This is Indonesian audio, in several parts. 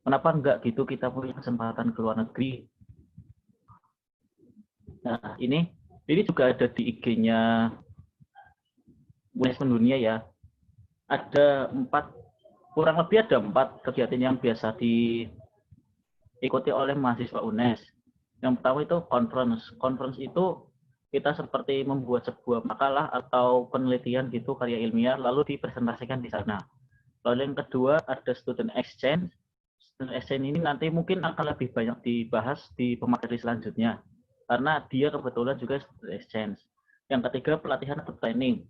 Kenapa enggak gitu kita punya kesempatan ke luar negeri? Nah, ini juga ada di IG-nya UNESCO Dunia ya. Ada kurang lebih ada 4 kegiatan yang biasa diikuti oleh mahasiswa UNES. Yang pertama itu conference. Conference itu kita seperti membuat sebuah makalah atau penelitian gitu, karya ilmiah, lalu dipresentasikan di sana. Lalu yang kedua ada student exchange. Student exchange ini nanti mungkin akan lebih banyak dibahas di pemateri selanjutnya, karena dia kebetulan juga student exchange. Yang ketiga pelatihan atau training.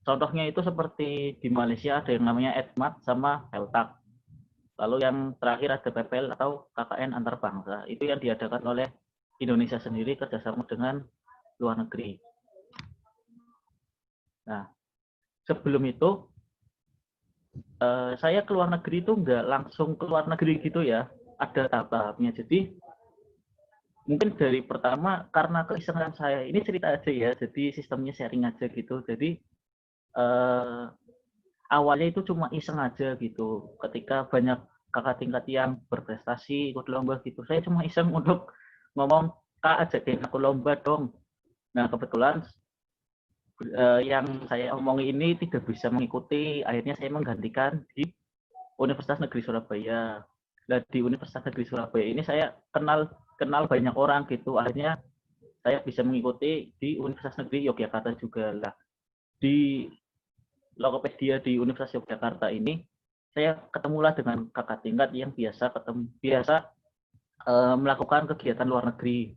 Contohnya itu seperti di Malaysia ada yang namanya EDMAT sama PELTAK. Lalu yang terakhir ada PPL atau KKN antar bangsa. Itu yang diadakan oleh Indonesia sendiri kerjasama dengan luar negeri. Nah, sebelum itu saya ke luar negeri itu nggak langsung ke luar negeri gitu ya. Ada tahap-tahapnya. Jadi mungkin dari pertama karena keisengan saya, ini cerita aja ya. Jadi sistemnya sharing aja gitu. Jadi awalnya itu cuma iseng aja gitu. Ketika banyak kakak tingkat yang berprestasi ikut lomba gitu, saya cuma iseng untuk ngomong, kak ajakin aku lomba dong. Nah kebetulan yang saya omongi ini tidak bisa mengikuti, akhirnya saya menggantikan di Universitas Negeri Surabaya. Nah di Universitas Negeri Surabaya ini saya kenal banyak orang gitu, akhirnya saya bisa mengikuti di Universitas Negeri Yogyakarta juga lah. Di Logopedia di Universitas Yogyakarta ini saya ketemulah dengan kakak tingkat yang biasa melakukan kegiatan luar negeri.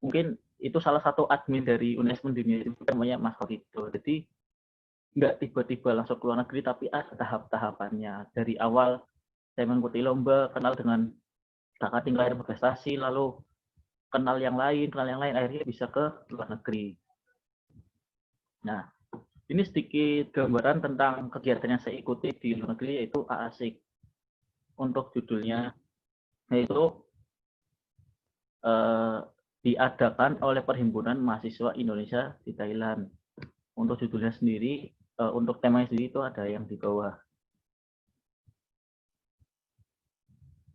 Mungkin itu salah satu admin dari UNESCO Dunia itu namanya Mas Horito. Jadi nggak tiba-tiba langsung ke luar negeri, tapi ada tahap-tahapannya. Dari awal saya mengikuti lomba, kenal dengan kakak tingkat yang berprestasi, lalu kenal yang lain, akhirnya bisa ke luar negeri. Nah, ini sedikit gambaran tentang kegiatan yang saya ikuti di luar negeri, yaitu AASIK. Untuk judulnya, yaitu diadakan oleh Perhimpunan Mahasiswa Indonesia di Thailand. Untuk judulnya sendiri, untuk temanya sendiri itu ada yang di bawah.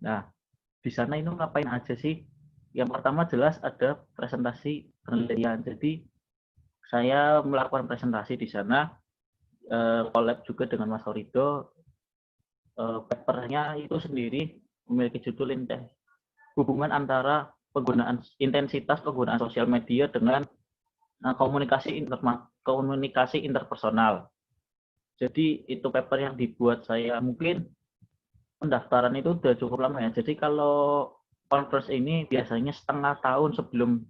Nah, di sana itu ngapain aja sih? Yang pertama jelas ada presentasi penelitian. Jadi saya melakukan presentasi di sana, collab juga dengan Mas Horido. Papernya itu sendiri memiliki judul hubungan antara intensitas penggunaan sosial media dengan komunikasi interpersonal. Jadi itu paper yang dibuat saya, mungkin pendaftaran itu udah cukup lama ya. Jadi kalau conference ini biasanya setengah tahun sebelum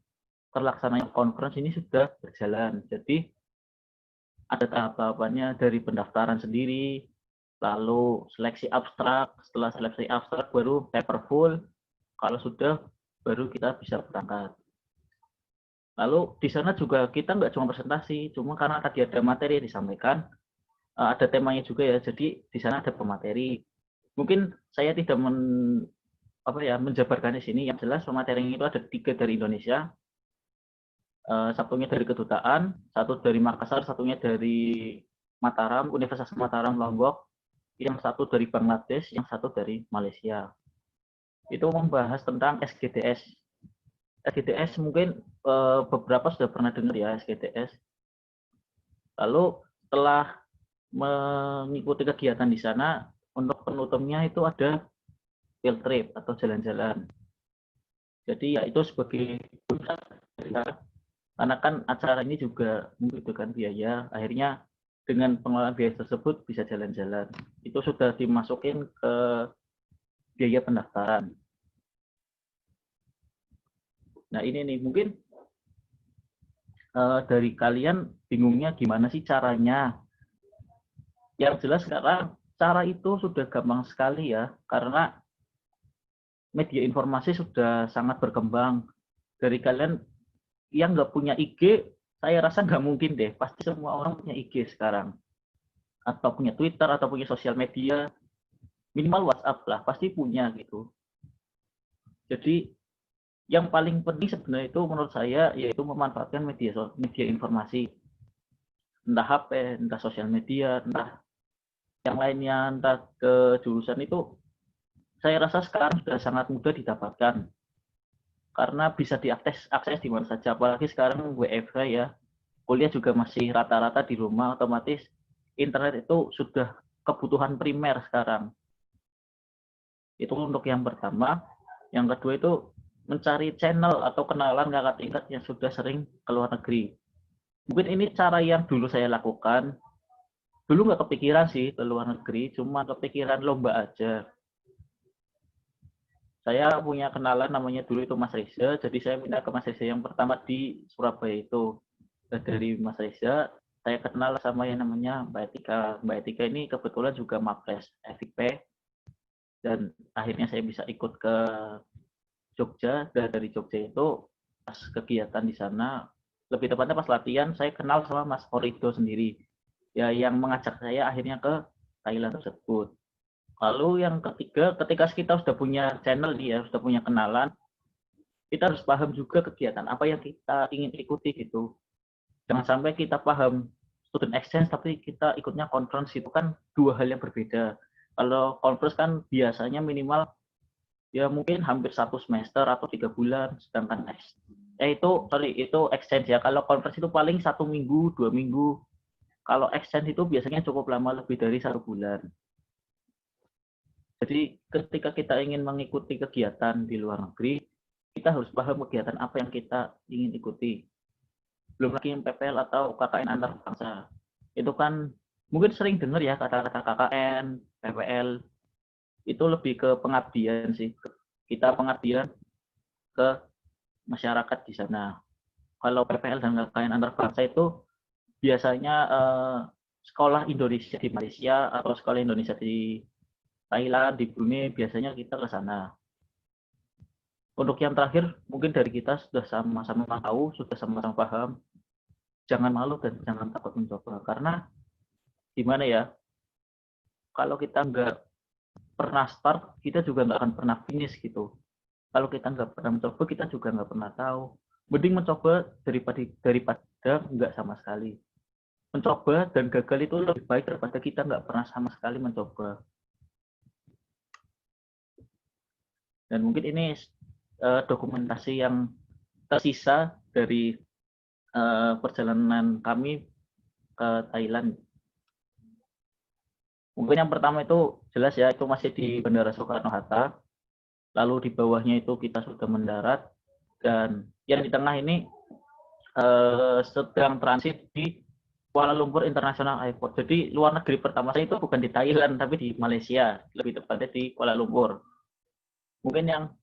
terlaksananya conference ini sudah berjalan. Jadi ada tahap-tahapannya dari pendaftaran sendiri, lalu seleksi abstrak, setelah seleksi abstrak baru paper full, kalau sudah baru kita bisa berangkat. Lalu di sana juga kita nggak cuma presentasi, cuma karena tadi ada materi yang disampaikan, ada temanya juga ya, jadi di sana ada pemateri. Mungkin saya tidak menjabarkan di sini, yang jelas pemateri itu ada 3 dari Indonesia, satunya dari kedutaan, satu dari Makassar, satunya dari Mataram, Universitas Mataram Lombok, yang satu dari Bangladesh, yang satu dari Malaysia. Itu membahas tentang SGDS. SGDS mungkin beberapa sudah pernah dengar ya SGDS. Lalu setelah mengikuti kegiatan di sana, untuk penutupnya itu ada field trip atau jalan-jalan. Jadi ya itu sebagai karena kan acara ini juga membutuhkan biaya, akhirnya dengan pengelolaan biaya tersebut bisa jalan-jalan. Itu sudah dimasukin ke biaya pendaftaran. Nah ini nih mungkin dari kalian bingungnya gimana sih caranya? Yang jelas sekarang cara itu sudah gampang sekali ya, karena media informasi sudah sangat berkembang. Dari kalian yang nggak punya IG, saya rasa nggak mungkin deh. Pasti semua orang punya IG sekarang. Atau punya Twitter, atau punya sosial media. Minimal WhatsApp lah, pasti punya gitu. Jadi yang paling penting sebenarnya itu menurut saya yaitu memanfaatkan media informasi. Entah HP, entah sosial media, entah yang lainnya, entah ke jurusan itu saya rasa sekarang sudah sangat mudah didapatkan karena bisa akses di mana saja, apalagi sekarang WFH ya, kuliah juga masih rata-rata di rumah, otomatis internet itu sudah kebutuhan primer sekarang. Itu untuk yang pertama. Yang kedua itu mencari channel atau kenalan kakak tingkat yang sudah sering ke luar negeri. Mungkin ini cara yang dulu saya lakukan. Dulu nggak kepikiran sih ke luar negeri, cuma kepikiran lomba aja. Saya punya kenalan namanya dulu itu Mas Reza, jadi saya minta ke Mas Reza yang pertama di Surabaya itu. Dan dari Mas Reza, saya kenal sama yang namanya Mbak Etika. Mbak Etika ini kebetulan juga Mapres FIP, dan akhirnya saya bisa ikut ke Jogja, dan dari Jogja itu pas kegiatan di sana, lebih tepatnya pas latihan, saya kenal sama Mas Orido sendiri, ya yang mengajak saya akhirnya ke Thailand tersebut. Lalu yang ketiga, ketika kita sudah punya channel nih ya, sudah punya kenalan, kita harus paham juga kegiatan apa yang kita ingin ikuti gitu. Jangan sampai kita paham student exchange tapi kita ikutnya conference, itu kan dua hal yang berbeda. Kalau conference kan biasanya minimal ya mungkin hampir 1 semester atau 3 bulan, sedangkan itu exchange ya. Kalau conference itu paling 1 minggu, 2 minggu. Kalau exchange itu biasanya cukup lama, lebih dari 1 bulan. Jadi ketika kita ingin mengikuti kegiatan di luar negeri, kita harus paham kegiatan apa yang kita ingin ikuti. Belum lagi PPL atau KKN antar bangsa. Itu kan mungkin sering dengar ya kata-kata KKN, PPL. Itu lebih ke pengabdian sih. Kita pengabdian ke masyarakat di sana. Kalau PPL dan KKN antar bangsa itu biasanya sekolah Indonesia di Malaysia atau sekolah Indonesia di Thailand, di Brunei, biasanya kita ke sana. Untuk yang terakhir, mungkin dari kita sudah sama-sama tahu, sudah sama-sama paham, jangan malu dan jangan takut mencoba. Karena gimana ya, kalau kita nggak pernah start, kita juga nggak akan pernah finish gitu. Kalau kita nggak pernah mencoba, kita juga nggak pernah tahu. Mending mencoba daripada nggak sama sekali. Mencoba dan gagal itu lebih baik daripada kita nggak pernah sama sekali mencoba. Dan mungkin ini dokumentasi yang tersisa dari perjalanan kami ke Thailand. Mungkin yang pertama itu jelas ya, itu masih di Bandara Soekarno-Hatta. Lalu di bawahnya itu kita sudah mendarat, dan yang di tengah ini sedang transit di Kuala Lumpur International Airport. Jadi luar negeri pertama saya itu bukan di Thailand, tapi di Malaysia, lebih tepatnya di Kuala Lumpur. Mungkin yang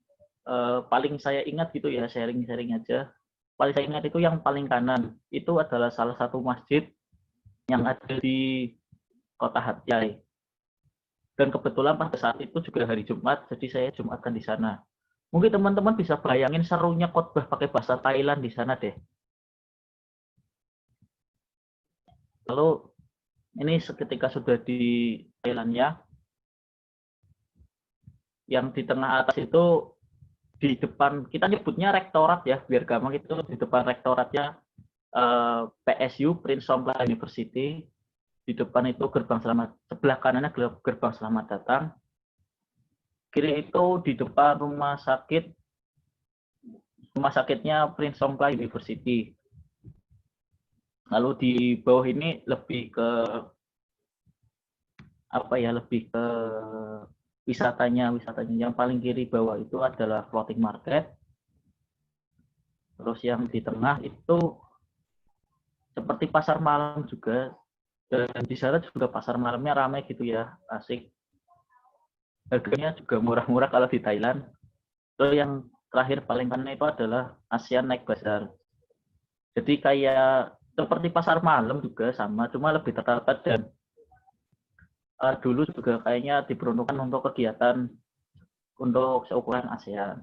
paling saya ingat gitu ya, sharing-sharing aja. Paling saya ingat itu yang paling kanan, itu adalah salah satu masjid yang ada di Kota Hat Yai. Dan kebetulan pada saat itu juga hari Jumat, jadi saya Jumatkan di sana. Mungkin teman-teman bisa bayangin serunya khotbah pakai bahasa Thailand di sana deh. Lalu ini seketika sudah di Thailandnya, yang di tengah atas itu di depan, kita nyebutnya rektorat ya, biar gampang, itu di depan rektoratnya PSU, Prince Songkla University. Di depan itu gerbang selamat, sebelah kanannya gerbang selamat datang. Kiri itu di depan rumah sakitnya Prince Songkla University. Lalu di bawah ini lebih ke apa ya, lebih ke wisatanya yang paling kiri bawah itu adalah floating market. Terus yang di tengah itu seperti pasar malam juga, dan di sana juga pasar malamnya ramai gitu ya, asik. Harganya juga murah-murah kalau di Thailand. Terus yang terakhir paling kanan itu adalah ASEAN Night Bazaar. Jadi kayak seperti pasar malam juga sama, cuma lebih tertata, dan dulu juga kayaknya diperuntukkan untuk kegiatan untuk seukuran ASEAN.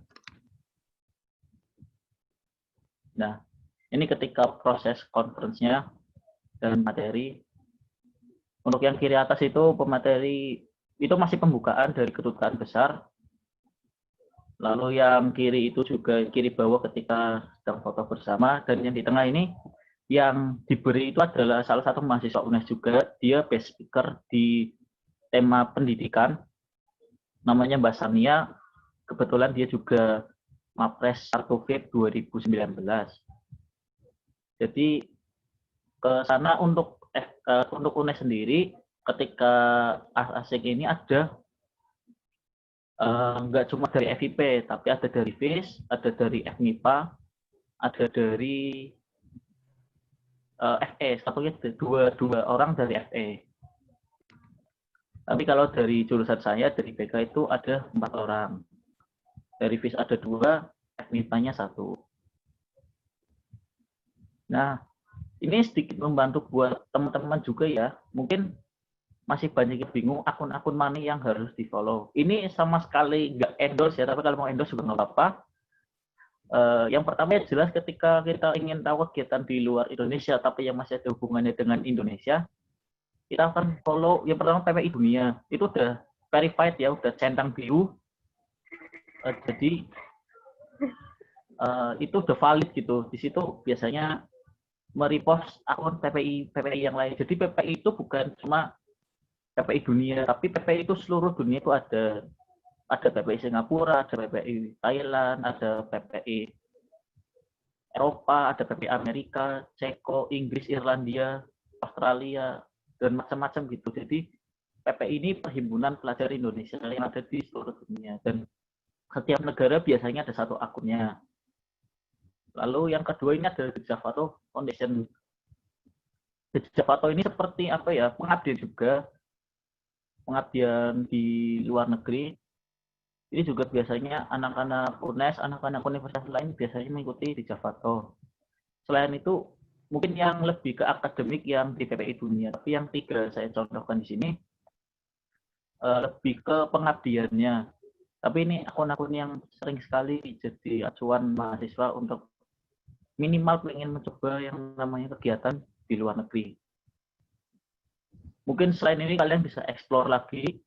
Nah, ini ketika proses conference-nya dan materi. Untuk yang kiri atas itu pemateri, itu masih pembukaan dari kedutaan besar. Lalu yang kiri itu juga kiri bawah ketika sedang foto bersama, dan yang di tengah ini yang diberi itu adalah salah satu mahasiswa UNES juga, dia best speaker di tema pendidikan. namanya Mbak Sania, kebetulan dia juga Mapres 1 Feb 2019. Jadi ke sana untuk UNES sendiri, ketika asing ini ada nggak cuma dari FIP, tapi ada dari FIS, ada dari FMIPA, ada dari FE, satunya dua orang dari FE. Tapi kalau dari jurusan saya, dari BK itu ada 4 orang. Dari FIS ada 2, FMIPA-nya 1. Nah, ini sedikit membantu buat teman-teman juga ya. Mungkin masih banyak yang bingung akun-akun mana yang harus di-follow. Ini sama sekali nggak endorse ya, tapi kalau mau endorse juga nggak apa-apa. Yang pertama ya jelas ketika kita ingin tahu kegiatan di luar Indonesia, tapi yang masih ada hubungannya dengan Indonesia, kita akan follow yang pertama PPI Dunia. Itu udah verified ya, udah centang biru. Jadi itu udah valid gitu. Di situ biasanya merepost akun PPI yang lain. Jadi PPI itu bukan cuma PPI dunia, tapi PPI itu seluruh dunia itu ada PPI Singapura, ada PPI Thailand, ada PPI Eropa, ada PPI Amerika, Ceko, Inggris, Irlandia, Australia, dan macam-macam gitu. Jadi PPI ini perhimpunan pelajar Indonesia yang ada di seluruh dunia, dan setiap negara biasanya ada 1 akunnya. Lalu yang kedua ini ada The Javato Foundation. The Javato ini seperti apa ya, pengabdian juga, pengabdian di luar negeri. Ini juga biasanya anak-anak UNES, anak-anak universitas lain biasanya mengikuti di Javato. Selain itu, mungkin yang lebih ke akademik yang di PPI Dunia, tapi yang 3 saya contohkan di sini lebih ke pengabdiannya. Tapi ini akun-akun yang sering sekali jadi acuan mahasiswa untuk minimal ingin mencoba yang namanya kegiatan di luar negeri. Mungkin selain ini kalian bisa explore lagi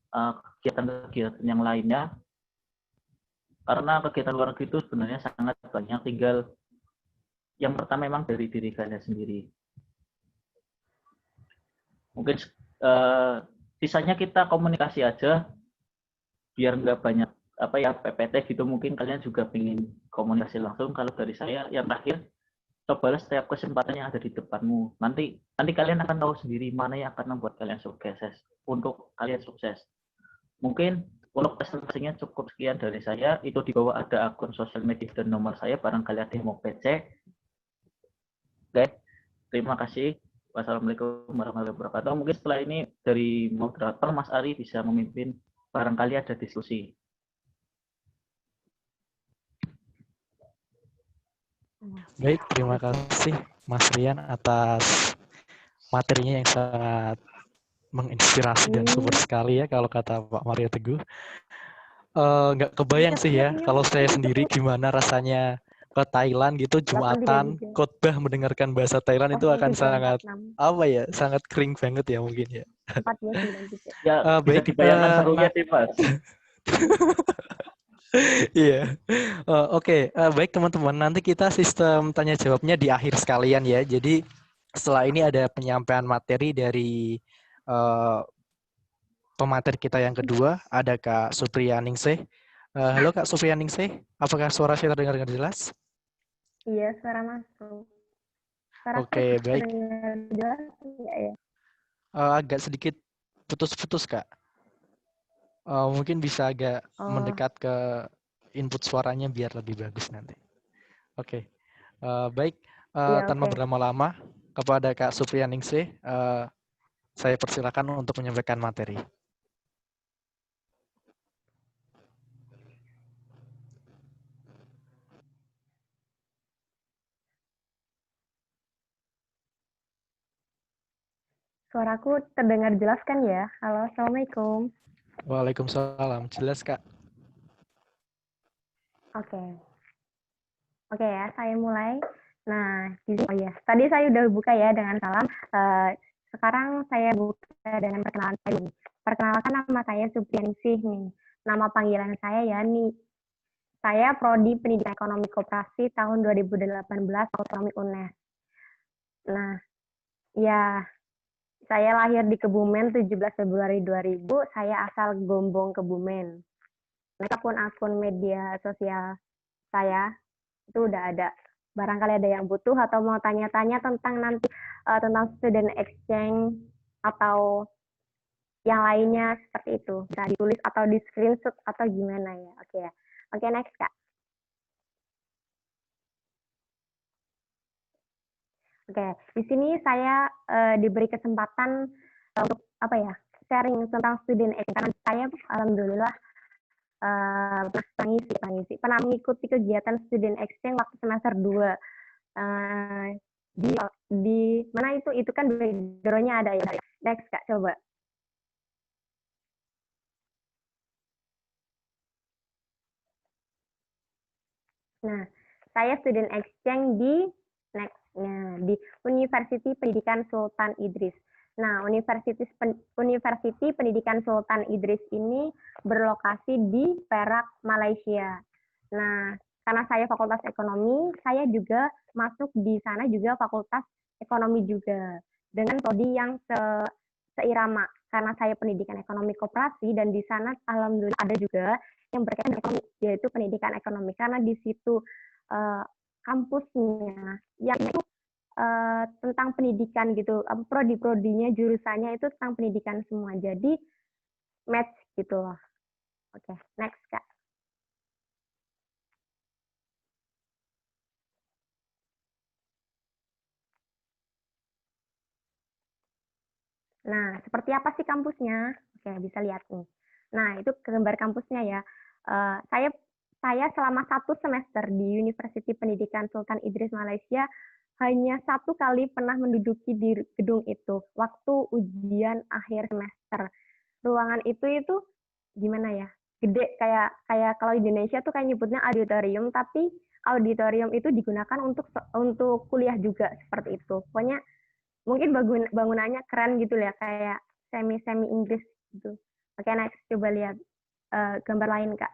kegiatan-kegiatan yang lainnya, karena kegiatan luar negeri itu sebenarnya sangat banyak, tinggal yang pertama memang dari diri kalian sendiri. Mungkin sisanya kita komunikasi aja, biar nggak banyak PPT gitu. Mungkin kalian juga pengen komunikasi langsung. Kalau dari saya yang terakhir, cobalah setiap kesempatan yang ada di depanmu. Nanti kalian akan tahu sendiri mana yang akan membuat kalian sukses. Untuk kalian sukses. Mungkin untuk presentasinya cukup sekian dari saya. Itu di bawah ada akun sosial media dan nomor saya. Barangkali ada yang mau PC. Oke, terima kasih. Wassalamualaikum warahmatullahi wabarakatuh. Mungkin setelah ini dari moderator Mas Ari bisa memimpin. Barangkali ada diskusi. Baik, terima kasih Mas Rian atas materinya yang sangat menginspirasi dan super sekali ya kalau kata Pak Mario Teguh. Nggak kebayang sih ya kalau saya sendiri gimana rasanya ke Thailand gitu Jumatan khotbah mendengarkan bahasa Thailand itu akan sangat sangat kering banget ya mungkin ya. Ya bisa dibayangkan serunya sih Mas. Iya. Oke. Baik teman-teman, nanti kita sistem tanya jawabnya di akhir sekalian ya. Jadi setelah ini ada penyampaian materi dari pemateri kita yang kedua, ada Kak Supriyaningsih. Halo Kak Supriyaningsih, apakah suara saya terdengar dengan jelas? Iya, suara masuk. Oke, baik. Jelas ya? Agak sedikit putus-putus Kak. Mungkin bisa agak mendekat ke input suaranya biar lebih bagus nanti. Oke. Baik, tanpa berlama-lama kepada Kak Supriyaningsih, saya persilakan untuk menyampaikan materi. Suaraku terdengar jelas kan ya? Halo, Assalamualaikum. Waalaikumsalam, jelas Kak. Oke ya, saya mulai. Nah, tadi saya udah buka ya dengan salam. Sekarang saya buka dengan perkenalan saya. Perkenalkan, nama saya Supriyaningsih nih. Nama panggilan saya Yani. Saya Prodi Pendidikan Ekonomi Koperasi tahun 2018 Ekonomi UNES. Nah, ya Saya lahir di Kebumen 17 Februari 2000, saya asal Gombong, Kebumen. Nah, akun media sosial saya itu udah ada. Barangkali ada yang butuh atau mau tanya-tanya tentang nanti tentang student exchange atau yang lainnya seperti itu. Bisa ditulis atau di screenshot atau gimana ya. Oke ya. Oke, next Kak. Oke, di sini saya diberi kesempatan untuk apa ya? Sharing tentang student exchange karena saya alhamdulillah pernah mengikuti kegiatan student exchange waktu semester 2 di mana itu kan background-nya ada ya. Next Kak, coba. Nah, saya student exchange di University Pendidikan Sultan Idris. Nah, University Pendidikan Sultan Idris ini berlokasi di Perak, Malaysia. Nah, karena saya Fakultas Ekonomi, saya juga masuk di sana juga Fakultas Ekonomi juga dengan prodi yang seirama karena saya pendidikan ekonomi koperasi dan di sana alhamdulillah ada juga yang berkaitan dengan ekonomi yaitu pendidikan ekonomi karena di situ kampusnya yang itu tentang pendidikan gitu prodi-prodinya jurusannya itu tentang pendidikan semua jadi match gitu loh. Oke, next Kak. Nah, seperti apa sih kampusnya? Oke, bisa lihat nih. Nah, itu gambar kampusnya ya. Saya selama 1 semester di University Pendidikan Sultan Idris Malaysia hanya 1 kali pernah menduduki di gedung itu waktu ujian akhir semester. Ruangan itu gimana ya? Gede kayak kalau di Indonesia tuh kayak nyebutnya auditorium, tapi auditorium itu digunakan untuk kuliah juga seperti itu. Pokoknya mungkin bangunannya keren gitu ya kayak semi Inggris gitu. Oke, next coba lihat gambar lain Kak.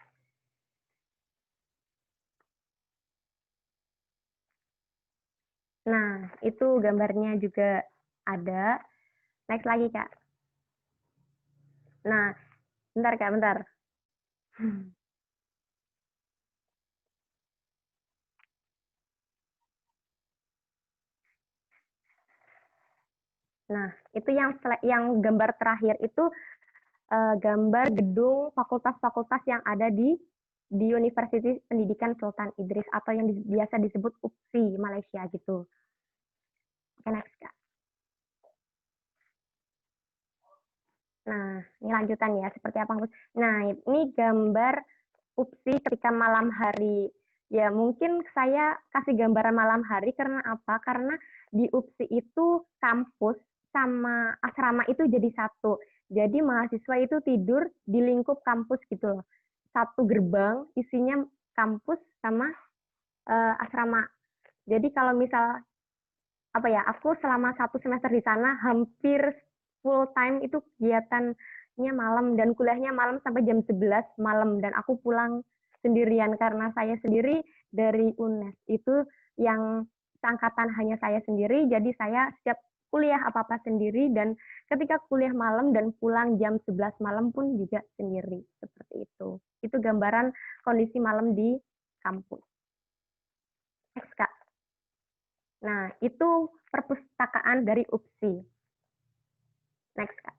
Nah, itu gambarnya juga ada. Next lagi Kak. Nah, bentar Kak, bentar. Nah, itu yang gambar terakhir itu gambar gedung fakultas-fakultas yang ada di Universitas Pendidikan Sultan Idris atau yang biasa disebut UPSI Malaysia gitu. Oke, next Kak. Nah, ini lanjutan ya, seperti apa. Nah, ini gambar UPSI ketika malam hari. Ya, mungkin saya kasih gambaran malam hari karena apa? Karena di UPSI itu kampus sama asrama itu jadi satu. Jadi mahasiswa itu tidur di lingkup kampus gitu loh. Satu gerbang isinya kampus sama asrama. Jadi kalau misal apa ya, aku selama 1 semester di sana hampir full time itu kegiatannya malam dan kuliahnya malam sampai jam 11 malam dan aku pulang sendirian karena saya sendiri dari UNES itu yang seangkatan hanya saya sendiri jadi saya setiap kuliah apa-apa sendiri dan ketika kuliah malam dan pulang jam 11 malam pun juga sendiri seperti itu. Itu gambaran kondisi malam di kampus. Next, Kak. Nah, itu perpustakaan dari UPSI. Next, Kak.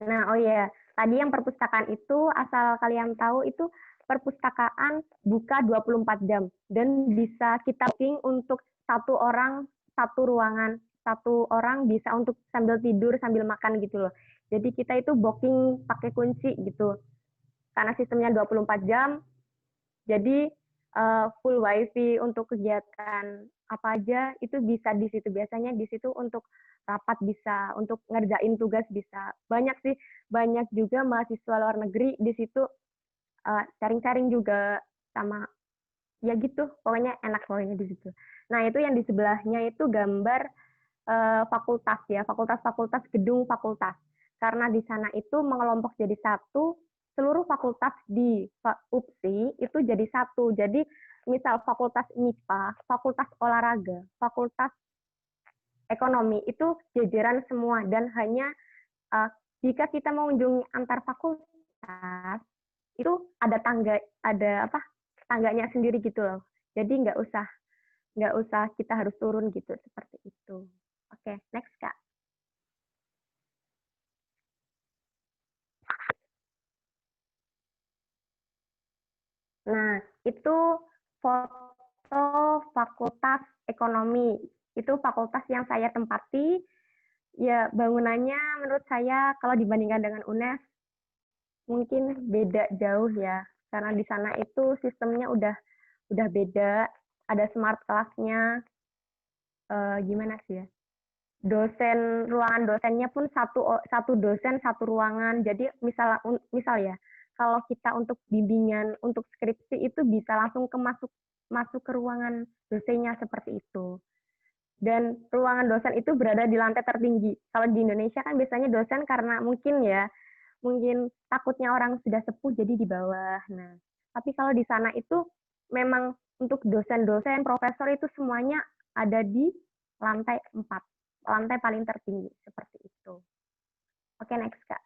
Nah, oh ya, tadi yang perpustakaan itu, asal kalian tahu, itu perpustakaan buka 24 jam. Dan bisa kita booking untuk 1 orang, 1 ruangan. 1 orang bisa untuk sambil tidur, sambil makan gitu loh. Jadi kita itu booking pakai kunci gitu. Karena sistemnya 24 jam, jadi full wifi untuk kegiatan apa aja itu bisa di situ. Biasanya di situ untuk rapat bisa, untuk ngerjain tugas bisa. Banyak sih, banyak juga mahasiswa luar negeri di situ sharing-sharing juga sama ya gitu. Pokoknya enak pokoknya di situ. Nah, itu yang di sebelahnya itu gambar fakultas ya, fakultas-fakultas, gedung fakultas. Karena di sana itu mengelompok jadi satu, seluruh fakultas di UPSI itu jadi satu. Jadi misal fakultas MIPA, fakultas olahraga, fakultas ekonomi itu jajaran semua dan hanya jika kita mengunjungi antar fakultas itu ada tangganya sendiri gitu loh. Jadi nggak usah kita harus turun gitu seperti itu. Oke, next Kak. Nah, itu foto Fakultas Ekonomi. Itu fakultas yang saya tempati. Ya, bangunannya menurut saya kalau dibandingkan dengan UNES mungkin beda jauh ya. Karena di sana itu sistemnya udah beda, ada smart class-nya. Gimana sih ya? Ruangan dosennya pun satu dosen satu ruangan. Jadi misal ya, kalau kita untuk bimbingan untuk skripsi itu bisa langsung masuk ke ruangan dosennya seperti itu. Dan ruangan dosen itu berada di lantai tertinggi. Kalau di Indonesia kan biasanya dosen karena mungkin takutnya orang sudah sepuh jadi di bawah. Nah, tapi kalau di sana itu memang untuk dosen-dosen, profesor itu semuanya ada di lantai 4, lantai paling tertinggi seperti itu. Oke, next Kak.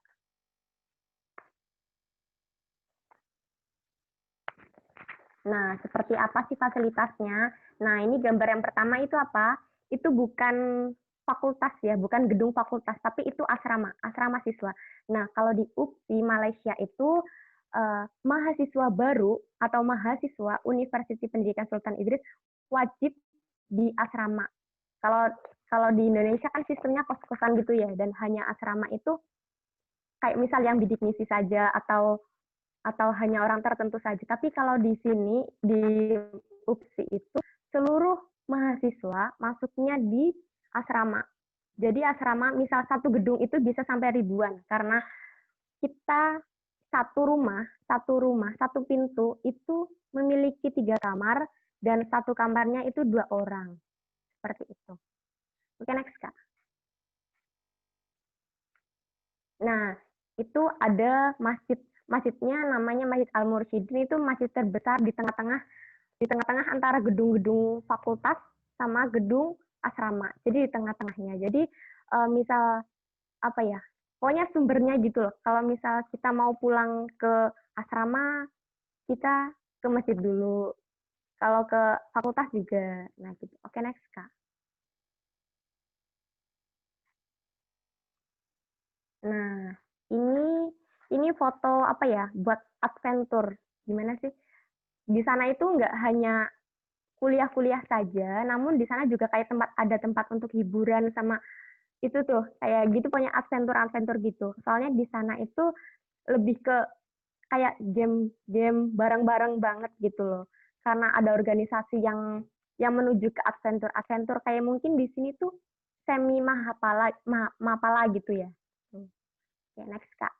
Nah, seperti apa sih fasilitasnya? Nah, ini gambar yang pertama itu apa? Itu bukan fakultas ya, bukan gedung fakultas, tapi itu asrama siswa. Nah, kalau di UPSI Malaysia itu mahasiswa baru atau mahasiswa Universitas Pendidikan Sultan Idris wajib di asrama. Kalau di Indonesia kan sistemnya kos-kosan gitu ya, dan hanya asrama itu kayak misal yang bidik misi saja atau hanya orang tertentu saja. Tapi kalau di sini di UPSI itu seluruh mahasiswa masuknya di asrama. Jadi asrama misal satu gedung itu bisa sampai ribuan karena kita satu rumah, satu pintu itu memiliki 3 kamar dan satu kamarnya itu 2 orang. Seperti itu. Oke, next Kak. Nah, itu ada masjidnya namanya Masjid Al-Mursyidin, itu masjid terbesar di tengah-tengah antara gedung-gedung fakultas sama gedung asrama. Jadi di tengah-tengahnya. Jadi misal apa ya? Pokoknya sumbernya gitu loh. Kalau misal kita mau pulang ke asrama, kita ke masjid dulu. Kalau ke fakultas juga. Nah, gitu. Oke, next Kak. Nah, ini foto apa ya? Buat adventure. Gimana sih? Di sana itu nggak hanya kuliah-kuliah saja, namun di sana juga kayak ada tempat untuk hiburan sama itu tuh kayak gitu punya adventure gitu. Soalnya di sana itu lebih ke kayak game bareng-bareng banget gitu loh. Karena ada organisasi yang menuju ke adventure kayak mungkin di sini tuh semi mapala gitu ya. Oke, next Kak.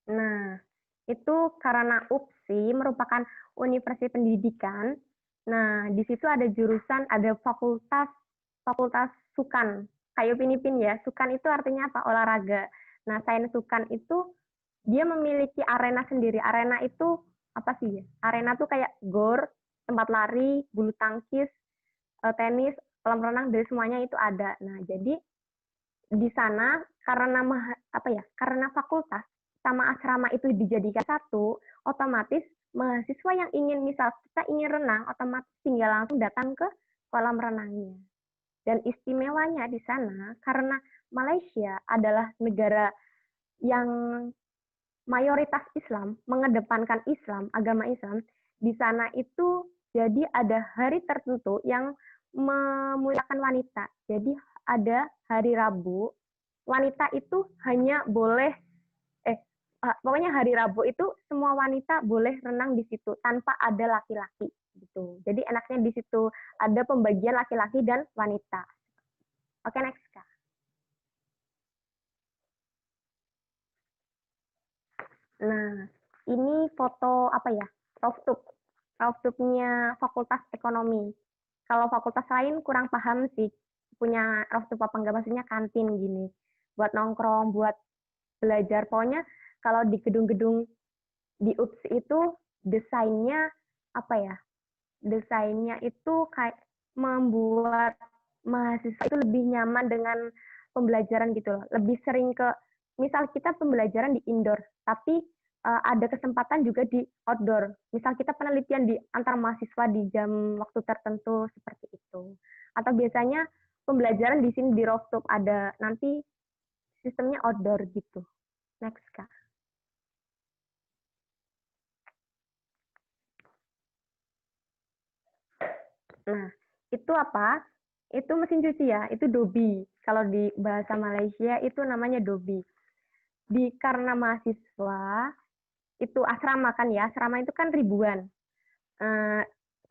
Nah, itu karena UPSI merupakan universitas pendidikan. Nah, di situ ada jurusan, ada fakultas sukan. Kayak Upin ya, sukan itu artinya apa? Olahraga. Nah, sains sukan itu dia memiliki arena sendiri. Arena itu apa sih ya? Arena tuh kayak gor, tempat lari, bulu tangkis, tenis, kolam renang, dari semuanya itu ada. Nah, jadi di sana karena fakultas sama asrama itu dijadikan satu, otomatis mahasiswa yang misal kita ingin renang, otomatis tinggal langsung datang ke kolam renangnya. Dan istimewanya di sana karena Malaysia adalah negara yang mayoritas Islam, mengedepankan Islam, agama Islam, di sana itu jadi ada hari tertentu yang memuliakan wanita. Jadi ada hari Rabu, wanita itu hanya boleh pokoknya hari Rabu itu semua wanita boleh renang di situ tanpa ada laki-laki gitu. Jadi enaknya di situ ada pembagian laki-laki dan wanita. Oke, next Kak. Nah, ini foto apa ya? Rooftop-nya Fakultas Ekonomi. Kalau fakultas lain kurang paham sih punya rooftop apa enggak, maksudnya kantin gini. Buat nongkrong, buat belajar. Pokoknya kalau di gedung-gedung di UPSI itu desainnya apa ya? desainnya itu kayak membuat mahasiswa itu lebih nyaman dengan pembelajaran gitu loh. Lebih sering ke, misal kita pembelajaran di indoor, tapi ada kesempatan juga di outdoor. Misal kita penelitian di antar mahasiswa di jam waktu tertentu seperti itu. Atau biasanya pembelajaran di sini di rooftop, ada nanti sistemnya outdoor gitu. Next, Kak. Nah, itu apa? Itu mesin cuci ya, itu Dobi. Kalau di bahasa Malaysia itu namanya Dobi. Karena mahasiswa, itu asrama kan ya, asrama itu kan ribuan.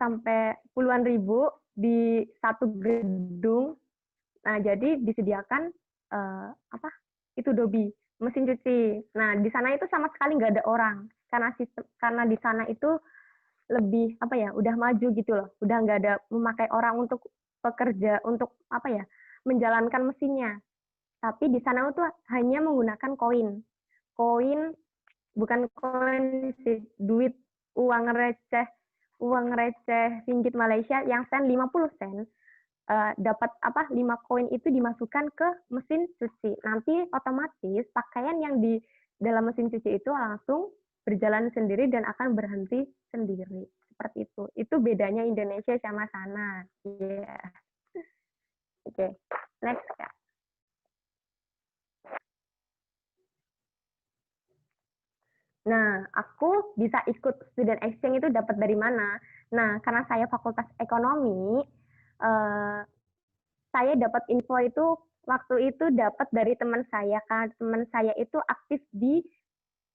Sampai puluhan ribu di satu gedung. Nah, jadi disediakan apa? Itu Dobi, mesin cuci. Nah, di sana itu sama sekali nggak ada orang. Karena di sana itu lebih apa ya, udah maju gitu loh, udah nggak ada memakai orang untuk pekerja, untuk apa ya, menjalankan mesinnya. Tapi di sana itu hanya menggunakan koin, bukan koin sih, duit, uang receh ringgit Malaysia yang sen 50 sen. Dapat apa, 5 koin itu dimasukkan ke mesin cuci. Nanti otomatis pakaian yang di dalam mesin cuci itu langsung berjalan sendiri dan akan berhenti sendiri. Seperti itu. Itu bedanya Indonesia sama sana. Yeah. Oke. Next, Kak. Nah, aku bisa ikut student exchange itu dapat dari mana? Nah, karena saya fakultas ekonomi, saya dapat info itu waktu itu dapat dari teman saya, karena teman saya itu aktif di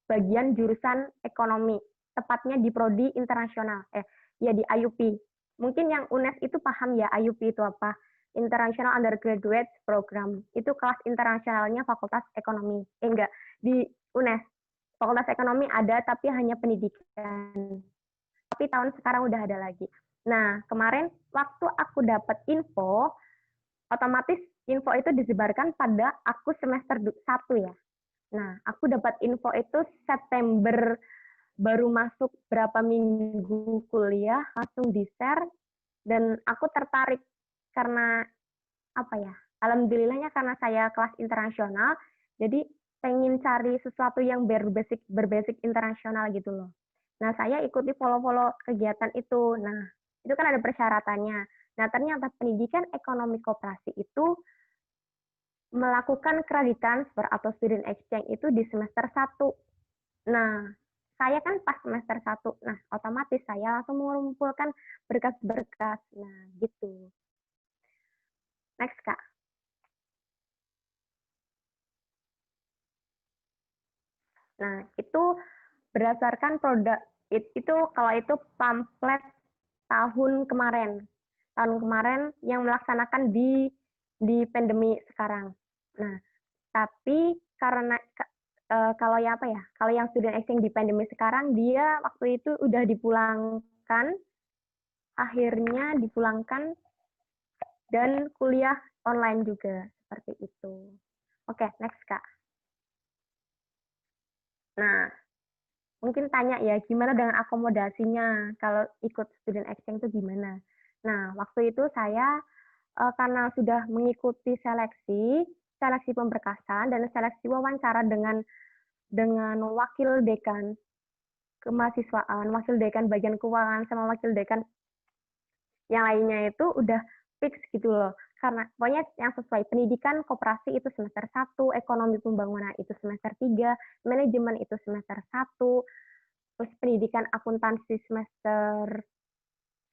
bagian jurusan ekonomi, tepatnya di prodi internasional, ya di IUP. Mungkin yang UNES itu paham ya IUP itu apa? International Undergraduate Program. Itu kelas internasionalnya Fakultas Ekonomi. Enggak, di UNES. Fakultas Ekonomi ada tapi hanya pendidikan. Tapi tahun sekarang udah ada lagi. Nah, kemarin waktu aku dapat info, otomatis info itu disebarkan pada aku semester 1 ya. Nah, aku dapat info itu September, baru masuk berapa minggu kuliah, langsung di-share, dan aku tertarik karena apa ya, alhamdulillahnya karena saya kelas internasional, jadi pengen cari sesuatu yang berbasis internasional gitu loh. Nah, saya ikuti follow-follow kegiatan itu. Nah, itu kan ada persyaratannya. Nah, ternyata pendidikan ekonomi koperasi itu melakukan credit transfer atau student exchange itu di semester 1. Nah, saya kan pas semester 1. Nah, otomatis saya langsung mengumpulkan berkas-berkas. Nah, gitu. Next, Kak. Nah, itu berdasarkan produk itu, kalau itu pamflet tahun kemarin. Tahun kemarin yang melaksanakan di pandemi sekarang. Nah, tapi karena kalau ya apa ya, kalau yang student exchange di pandemi sekarang, dia waktu itu udah dipulangkan, akhirnya dipulangkan, dan kuliah online juga, seperti itu. Oke, next, Kak. Nah, mungkin tanya ya, gimana dengan akomodasinya kalau ikut student exchange itu gimana? Nah, waktu itu saya karena sudah mengikuti seleksi pemberkasan dan seleksi wawancara dengan wakil dekan kemahasiswaan, wakil dekan bagian keuangan, sama wakil dekan yang lainnya itu udah fix gitu loh. Karena pokoknya yang sesuai, pendidikan koperasi itu semester 1, ekonomi pembangunan itu semester 3, manajemen itu semester 1, terus pendidikan akuntansi semester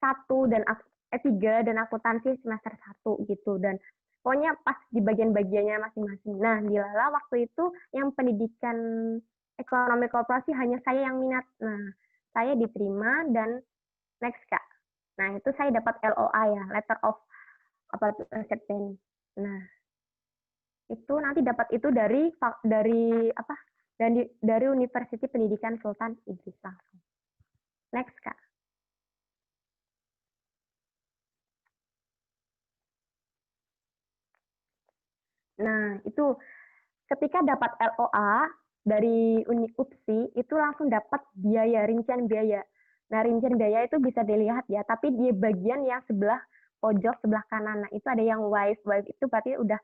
1 dan 3 dan akuntansi semester 1 gitu. Dan pokoknya pas di bagian-bagiannya masing-masing. Nah, di Lala waktu itu yang pendidikan ekonomi koperasi hanya saya yang minat. Nah, saya diterima dan next, Kak. Nah, itu saya dapat LOA ya, letter of acceptance. Nah, itu nanti dapat itu dari apa? Dari University Pendidikan Sultan Idris langsung. Next, Kak. Nah, itu ketika dapat LOA dari UPSI, itu langsung dapat biaya, rincian biaya. Nah, rincian biaya itu bisa dilihat ya, tapi di bagian yang sebelah pojok sebelah kanan. Nah, itu ada yang Wave. Wave itu berarti udah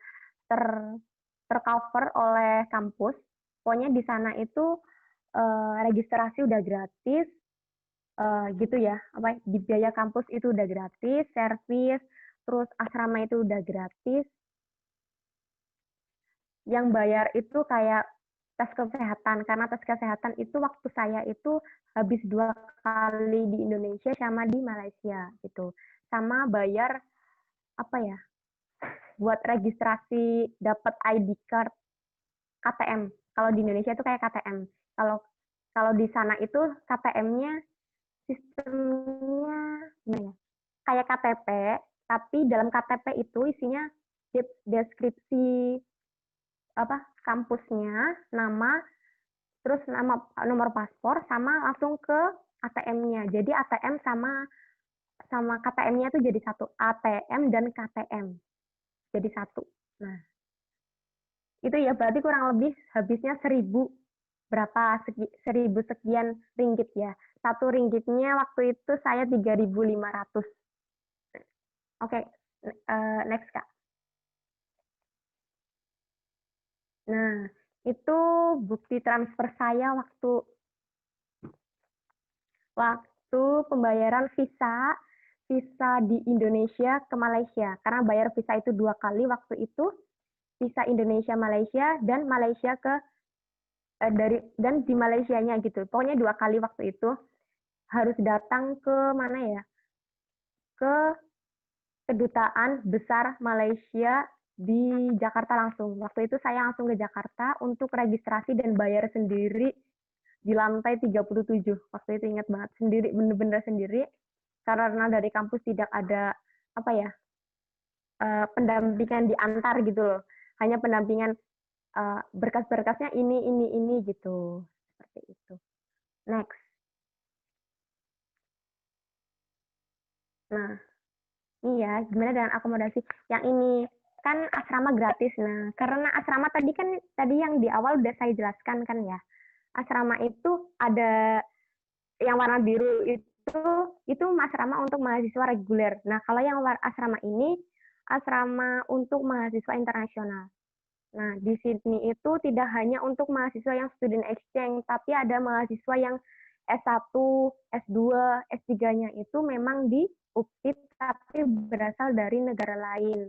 tercover oleh kampus. Pokoknya di sana itu registrasi udah gratis, gitu ya. Apa di biaya kampus itu udah gratis, servis, terus asrama itu udah gratis. Yang bayar itu kayak tes kesehatan, karena tes kesehatan itu waktu saya itu habis 2 kali di Indonesia sama di Malaysia gitu. Sama bayar apa ya, buat registrasi dapat ID card KTM. Kalau di Indonesia itu kayak KTM. Kalau kalau di sana itu KTM-nya sistemnya gimana ya? Kayak KTP, tapi dalam KTP itu isinya deskripsi apa kampusnya, nama, terus nama nomor paspor sama langsung ke ATM-nya. Jadi ATM sama KTM-nya itu jadi satu, ATM dan KTM jadi satu. Nah, itu ya berarti kurang lebih habisnya 1000 sekian ringgit ya. Satu ringgitnya waktu itu saya 3.500. Oke, next Kak. Nah, itu bukti transfer saya waktu pembayaran visa di Indonesia ke Malaysia. Karena bayar visa itu 2 kali waktu itu, visa Indonesia Malaysia dan Malaysia dan di Malaysianya gitu. Pokoknya 2 kali waktu itu harus datang ke mana ya? Ke Kedutaan Besar Malaysia di Jakarta langsung. Waktu itu saya langsung ke Jakarta untuk registrasi dan bayar sendiri di lantai 37. Waktu itu ingat banget, sendiri, bener-bener sendiri. Karena dari kampus tidak ada apa ya, pendampingan di antar gitu loh. Hanya pendampingan berkas-berkasnya ini gitu. Seperti itu. Next. Nah, iya, gimana dengan akomodasi? Yang ini kan asrama gratis. Nah, karena asrama tadi yang di awal udah saya jelaskan kan ya. Asrama itu ada yang warna biru itu asrama untuk mahasiswa reguler. Nah, kalau yang asrama ini asrama untuk mahasiswa internasional. Nah, di sini itu tidak hanya untuk mahasiswa yang student exchange, tapi ada mahasiswa yang S1, S2, S3-nya itu memang di UPSI tapi berasal dari negara lain.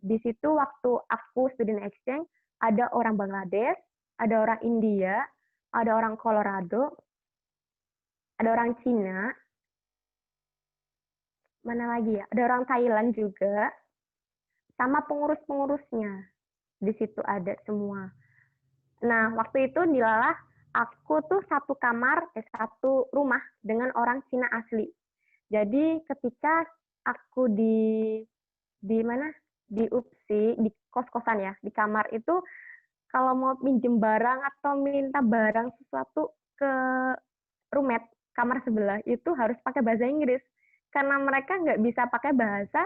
Di situ waktu aku student exchange, ada orang Bangladesh, ada orang India, ada orang Colorado, ada orang Cina, mana lagi ya? Ada orang Thailand juga, sama pengurus-pengurusnya. Di situ ada semua. Nah, waktu itu dilalah aku tuh satu rumah dengan orang Cina asli. Jadi ketika aku di mana? Di UPSI, di kos-kosan ya, di kamar itu kalau mau pinjem barang atau minta barang sesuatu ke roommate kamar sebelah itu harus pakai bahasa Inggris karena mereka nggak bisa pakai bahasa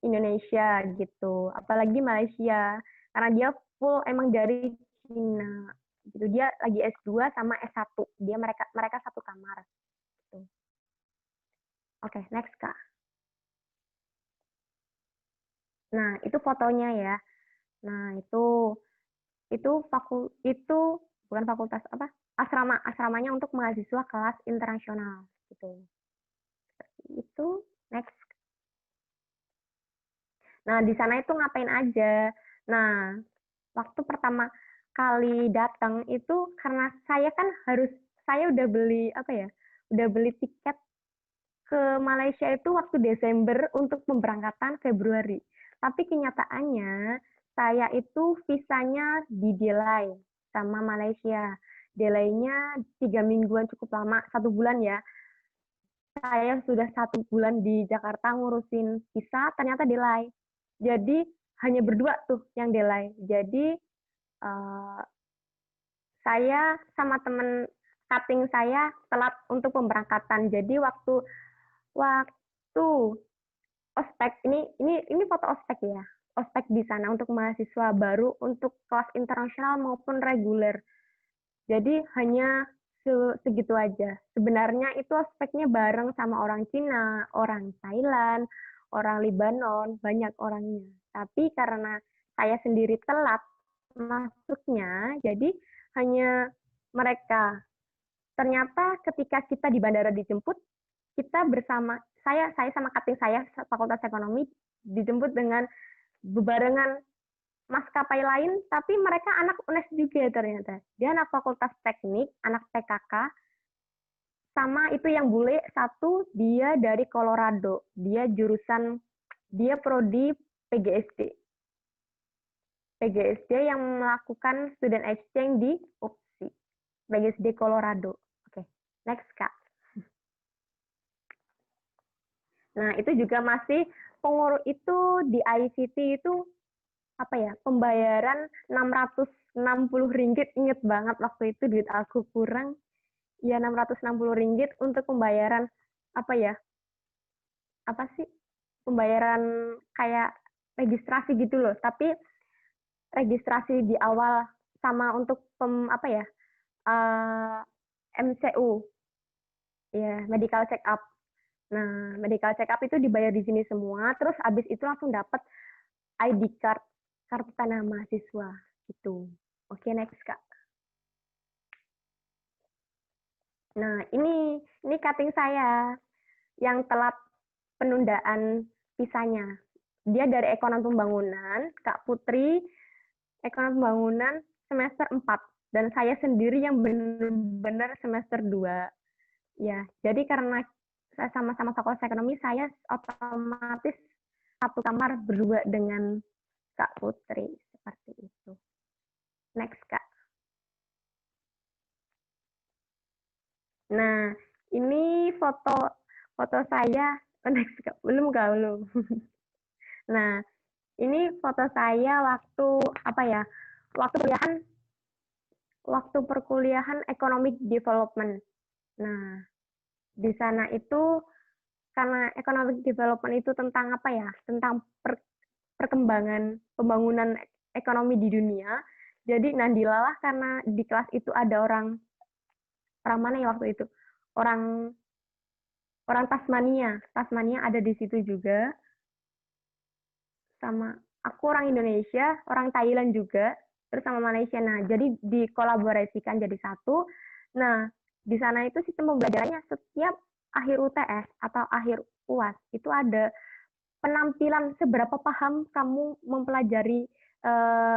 Indonesia gitu, apalagi Malaysia karena dia full emang dari Cina gitu. Dia lagi S2 sama S1, mereka satu kamar gitu. Oke, next Kak. Nah, itu fotonya ya. Nah, itu bukan fakultas apa? Asramanya untuk mahasiswa kelas internasional gitu. Itu next. Nah, di sana itu ngapain aja? Nah, waktu pertama kali datang itu karena saya udah beli apa ya? Udah beli tiket ke Malaysia itu waktu Desember untuk pemberangkatan Februari. Tapi kenyataannya saya itu visanya di-delay sama Malaysia. Delaynya 3 mingguan, cukup lama, 1 bulan ya. Saya sudah 1 bulan di Jakarta ngurusin visa, ternyata delay. Jadi hanya berdua tuh yang delay. Jadi saya sama teman cutting saya telat untuk pemberangkatan. Jadi waktu ospek ini foto ospek ya. Ospek di sana untuk mahasiswa baru untuk kelas internasional maupun reguler. Jadi hanya segitu aja. Sebenarnya itu aspeknya bareng sama orang Cina, orang Thailand, orang Libanon, banyak orangnya. Tapi karena saya sendiri telat masuknya, jadi hanya mereka. Ternyata ketika kita di bandara dijemput, kita bersama, saya sama kating saya, Fakultas Ekonomi, dijemput dengan bebarengan maskapai lain, tapi mereka anak UNES juga ternyata. Dia anak Fakultas Teknik, anak PKK, sama itu yang bule satu, dia dari Colorado. Dia prodi PGSD. PGSD yang melakukan student exchange di UPSI. PGSD Colorado. Oke, next Kak. Nah, itu juga masih pengurus itu di ICT itu apa ya, pembayaran 660 ringgit, inget banget waktu itu duit aku kurang, ya 660 ringgit untuk pembayaran pembayaran kayak registrasi gitu loh, tapi registrasi di awal sama untuk MCU, ya medical check up. Nah, medical check up itu dibayar di sini semua, terus abis itu langsung dapat ID card, kartu tanda mahasiswa gitu. Oke, next Kak. Nah, ini cutting saya yang telat penundaan visanya. Dia dari ekonomi pembangunan, Kak Putri, ekonomi pembangunan semester 4. Dan saya sendiri yang benar-benar semester 2. Ya, jadi karena saya sama-sama fakultas ekonomi, saya otomatis satu kamar berdua dengan Kak Putri. Seperti itu. Next, Kak. Nah, ini foto saya. Next, Kak. Belum. Nah, ini foto saya waktu perkuliahan economic development. Nah, di sana itu karena economic development itu tentang tentang perkembangan pembangunan ekonomi di dunia. Jadi dilalah karena di kelas itu ada orang mana ya waktu itu? Orang Tasmania. Tasmania ada di situ juga. Sama aku orang Indonesia, orang Thailand juga, terus sama Malaysia. Nah, jadi dikolaborasikan jadi satu. Nah, di sana itu sistem pembelajarannya setiap akhir UTS atau akhir UAS itu ada penampilan seberapa paham kamu mempelajari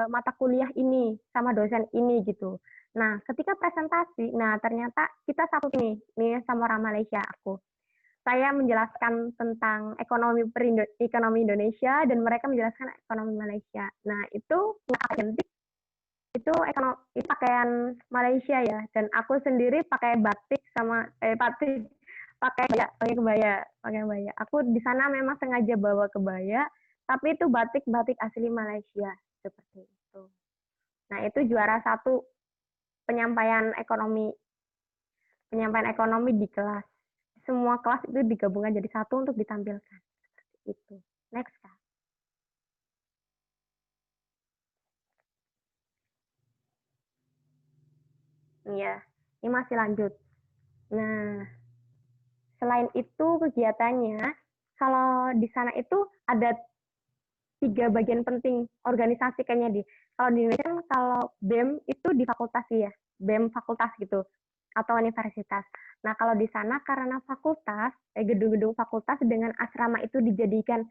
mata kuliah ini sama dosen ini gitu. Nah, ketika presentasi, ternyata kita satu nih sama orang Malaysia aku. Saya menjelaskan tentang ekonomi Indonesia dan mereka menjelaskan ekonomi Malaysia. Nah, itu pakaian Malaysia ya, dan aku sendiri pakai batik pakai kebaya. Aku di sana memang sengaja bawa kebaya, tapi itu batik asli Malaysia seperti itu. Nah, itu juara satu penyampaian ekonomi di kelas. Semua kelas itu digabungkan jadi satu untuk ditampilkan. Itu. Next, Kak. Iya, ini masih lanjut. Nah, selain itu kegiatannya, kalau di sana itu ada 3 bagian penting organisasi kayaknya kalau di Indonesia kalau BEM itu di fakultas ya, BEM fakultas gitu atau universitas. Nah, kalau di sana karena fakultas, gedung-gedung fakultas dengan asrama itu dijadikan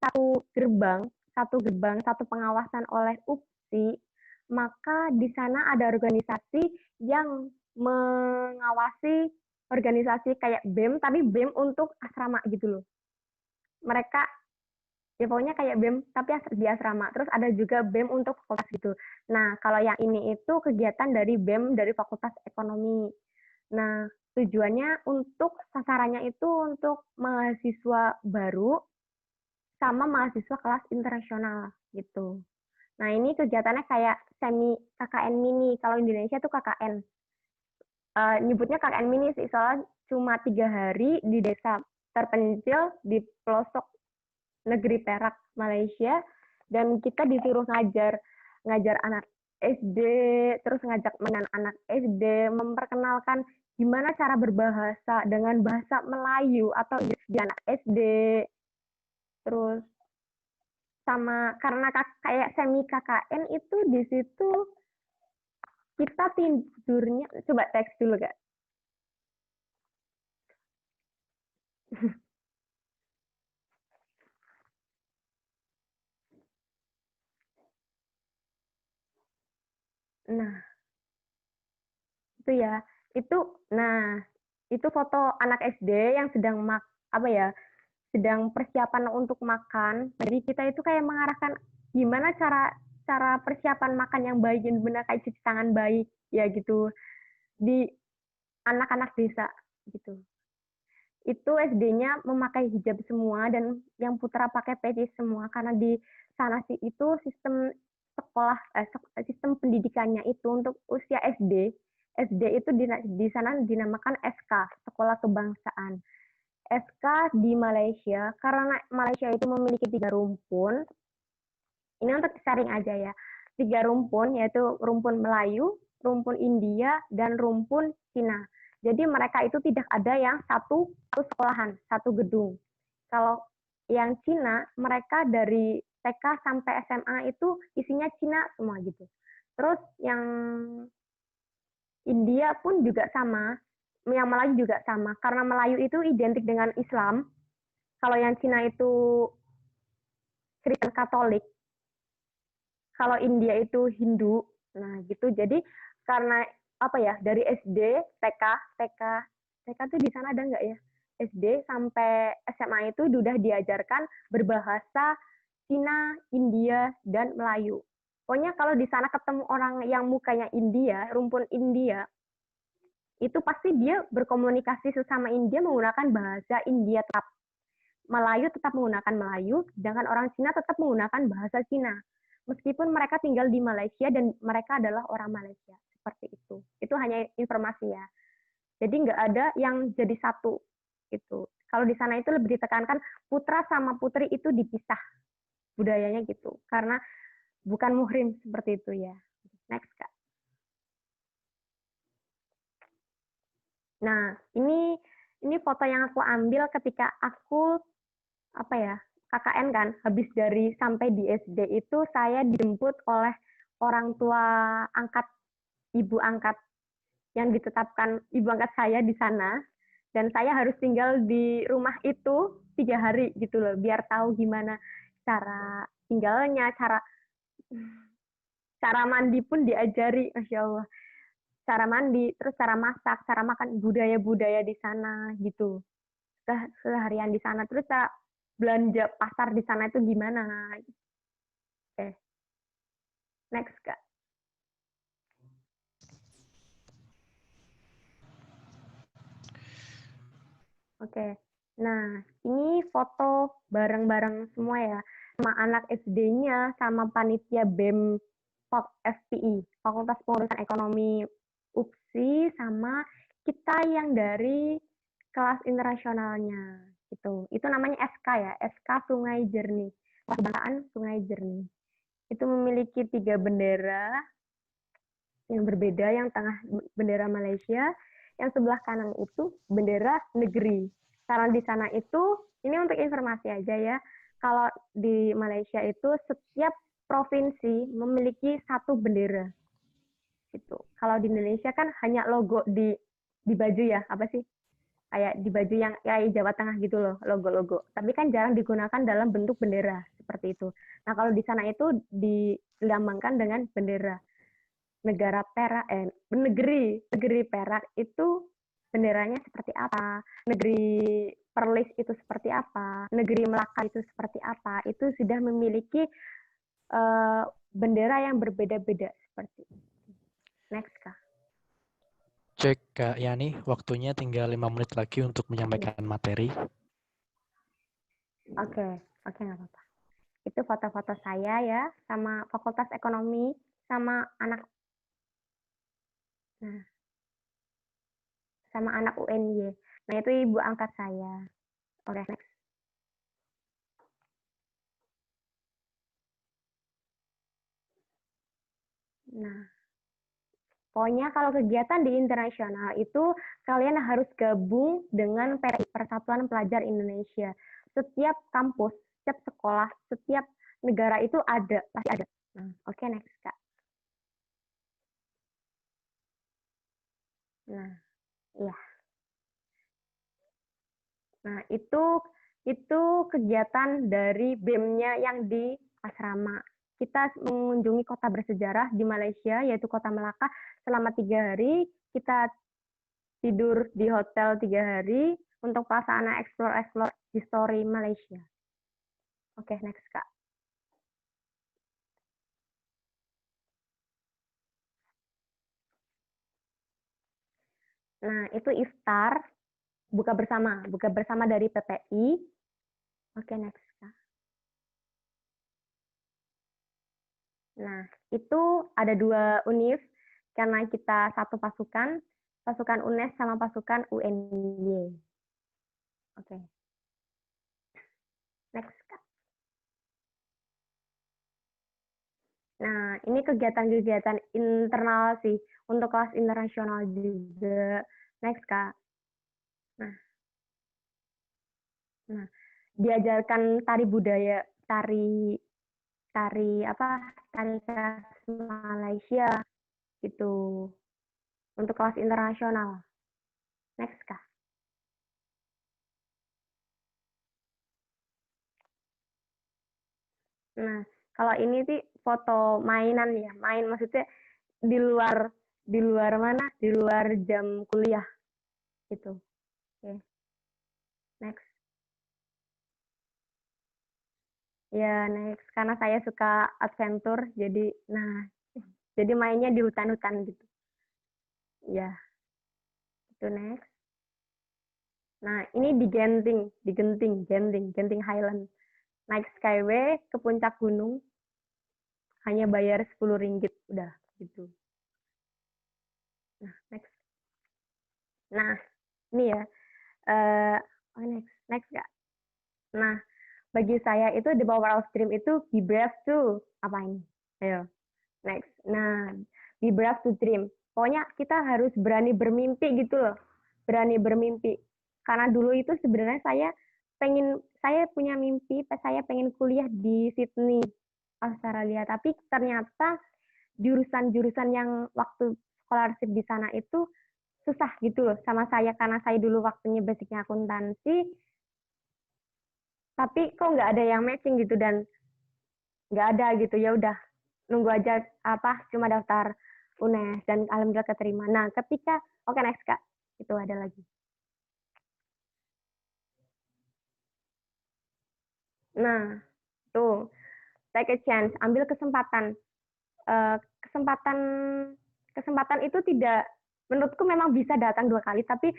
satu gerbang, satu pengawasan oleh UPSI, maka di sana ada organisasi yang mengawasi organisasi kayak BEM, tapi BEM untuk asrama gitu loh. Mereka ya pokoknya kayak BEM tapi di asrama. Terus ada juga BEM untuk fakultas gitu. Nah, kalau yang ini itu kegiatan dari BEM dari Fakultas Ekonomi. Nah, tujuannya sasarannya itu untuk mahasiswa baru sama mahasiswa kelas internasional gitu. Nah, ini kegiatannya kayak semi KKN mini. Kalau Indonesia tuh KKN. Nyebutnya KKN mini sih, soalnya cuma 3 hari di desa terpencil di pelosok negeri Perak, Malaysia, dan kita disuruh ngajar SD, terus ngajak mainan anak SD, memperkenalkan gimana cara berbahasa dengan bahasa Melayu atau di anak SD, terus sama karena kayak semi KKN itu di situ kita tidurnya, coba teks dulu Kak. Nah, itu ya. Nah, itu foto anak SD yang sedang apa ya? Sedang persiapan untuk makan. Jadi kita itu kayak mengarahkan gimana cara cara persiapan makan yang baik, yang benar kayak cuci tangan baik ya gitu di anak-anak desa gitu. Itu SD-nya memakai hijab semua dan yang putra pakai peci semua karena di sana sih itu sistem sekolah sistem pendidikannya itu untuk usia SD. SD itu di sana dinamakan SK, Sekolah Kebangsaan. SK di Malaysia karena Malaysia itu memiliki 3 rumpun. Ini untuk sharing aja ya. 3 rumpun yaitu rumpun Melayu, rumpun India, dan rumpun Cina. Jadi mereka itu tidak ada yang satu sekolahan, satu gedung. Kalau yang Cina, mereka dari TK sampai SMA itu isinya Cina semua gitu. Terus yang India pun juga sama, yang Melayu juga sama. Karena Melayu itu identik dengan Islam. Kalau yang Cina itu Kristen Katolik, kalau India itu Hindu. Nah, gitu. Jadi karena apa ya? Dari SD, TK tuh di sana ada nggak ya? SD sampai SMA itu sudah diajarkan berbahasa Cina, India, dan Melayu. Pokoknya kalau di sana ketemu orang yang mukanya India, rumpun India, itu pasti dia berkomunikasi sesama India menggunakan bahasa India tetap. Melayu tetap menggunakan Melayu, sedangkan orang Cina tetap menggunakan bahasa Cina. Meskipun mereka tinggal di Malaysia dan mereka adalah orang Malaysia. Seperti itu. Itu hanya informasi ya. Jadi nggak ada yang jadi satu. Gitu. Kalau di sana itu lebih ditekankan putra sama putri itu dipisah. Budayanya gitu. Karena bukan muhrim seperti itu ya. Next, Kak. Nah, ini foto yang aku ambil ketika aku apa ya, KKN kan, habis dari sampai di SD itu saya dijemput oleh orang tua angkat, ibu angkat yang ditetapkan ibu angkat saya di sana, dan saya harus tinggal di rumah itu 3 hari gitu loh, biar tahu gimana cara tinggalnya, cara cara mandi pun diajari, masya Allah, cara mandi, terus cara masak, cara makan, budaya-budaya di sana gitu, seharian di sana, terus cara belanja pasar di sana itu gimana. Oke, next Kak. Oke, nah ini foto bareng-bareng semua ya, sama anak SD-nya, sama panitia BEM FPI, Fakultas Pengurusan Ekonomi UPSI, sama kita yang dari kelas internasionalnya gitu. Itu namanya SK ya, SK Sungai Jernih, Kebangsaan Sungai Jernih. Itu memiliki 3 bendera yang berbeda, yang tengah bendera Malaysia, yang sebelah kanan itu bendera negeri. Karena di sana itu, ini untuk informasi aja ya, kalau di Malaysia itu setiap provinsi memiliki 1 bendera. Gitu. Kalau di Indonesia kan hanya logo di baju ya, apa sih? Kayak di baju yang kayak Jawa Tengah gitu loh, logo-logo. Tapi kan jarang digunakan dalam bentuk bendera seperti itu. Nah, kalau di sana itu dilambangkan dengan bendera negara Perak, negeri Perak itu benderanya seperti apa, negeri Perlis itu seperti apa, negeri Melaka itu seperti apa, itu sudah memiliki bendera yang berbeda-beda seperti itu. Next, Kak. Cek Kak Yani, waktunya tinggal 5 menit lagi untuk menyampaikan materi. Oke, nggak apa-apa. Itu foto-foto saya ya, sama Fakultas Ekonomi, sama anak, nah, sama anak UNY. Nah, itu ibu angkat saya. Oke, next. Nah, pokoknya kalau kegiatan di internasional itu kalian harus gabung dengan PPI, Persatuan Pelajar Indonesia. Setiap kampus, setiap sekolah, setiap negara itu ada, pasti ada. Nah, oke, next, Kak. Nah, iya. Nah, itu kegiatan dari BEM-nya yang di asrama. Kita mengunjungi kota bersejarah di Malaysia, yaitu Kota Melaka, selama 3 hari. Kita tidur di hotel 3 hari untuk pelaksanaan explore history Malaysia. Oke, next, Kak. Nah, itu iftar, buka bersama dari PPI. Oke, next, Kak. Nah, itu ada 2 univ, karena kita satu pasukan UNES sama pasukan UNY. Oke. Next, Kak. Nah, ini kegiatan-kegiatan internal sih, untuk kelas internasional juga. Next, Kak. Nah, diajarkan tari budaya, tari khas Malaysia gitu, untuk kelas internasional. Next, Kak. Nah, kalau ini sih foto mainan ya, maksudnya di luar mana? Di luar jam kuliah gitu. Oke. Next. Ya, next, karena saya suka adventure, jadi mainnya di hutan-hutan gitu. Ya, itu next. Nah, ini di Genting Highland. Naik Skyway ke puncak gunung, hanya bayar 10 ringgit, udah gitu. Nah, next. Nah, ini ya. Next, Kak. Nah, bagi saya itu the power of dream itu be brave to apa ini? Ayo, next. Nah, be brave to dream. Pokoknya kita harus berani bermimpi gitu loh. Berani bermimpi. Karena dulu itu sebenarnya saya punya mimpi, saya pengen kuliah di Sydney, Australia. Tapi ternyata jurusan-jurusan yang waktu scholarship di sana itu susah gitu loh sama saya, karena saya dulu waktunya basicnya akuntansi, tapi kok nggak ada yang matching gitu, dan nggak ada gitu. Ya udah, nunggu aja cuma daftar UNES dan alhamdulillah keterima. Nah, ketika oke, next, Kak. Itu ada lagi. Nah, tuh, take a chance, ambil kesempatan. Eh, kesempatan kesempatan itu tidak, menurutku memang bisa datang 2 kali, tapi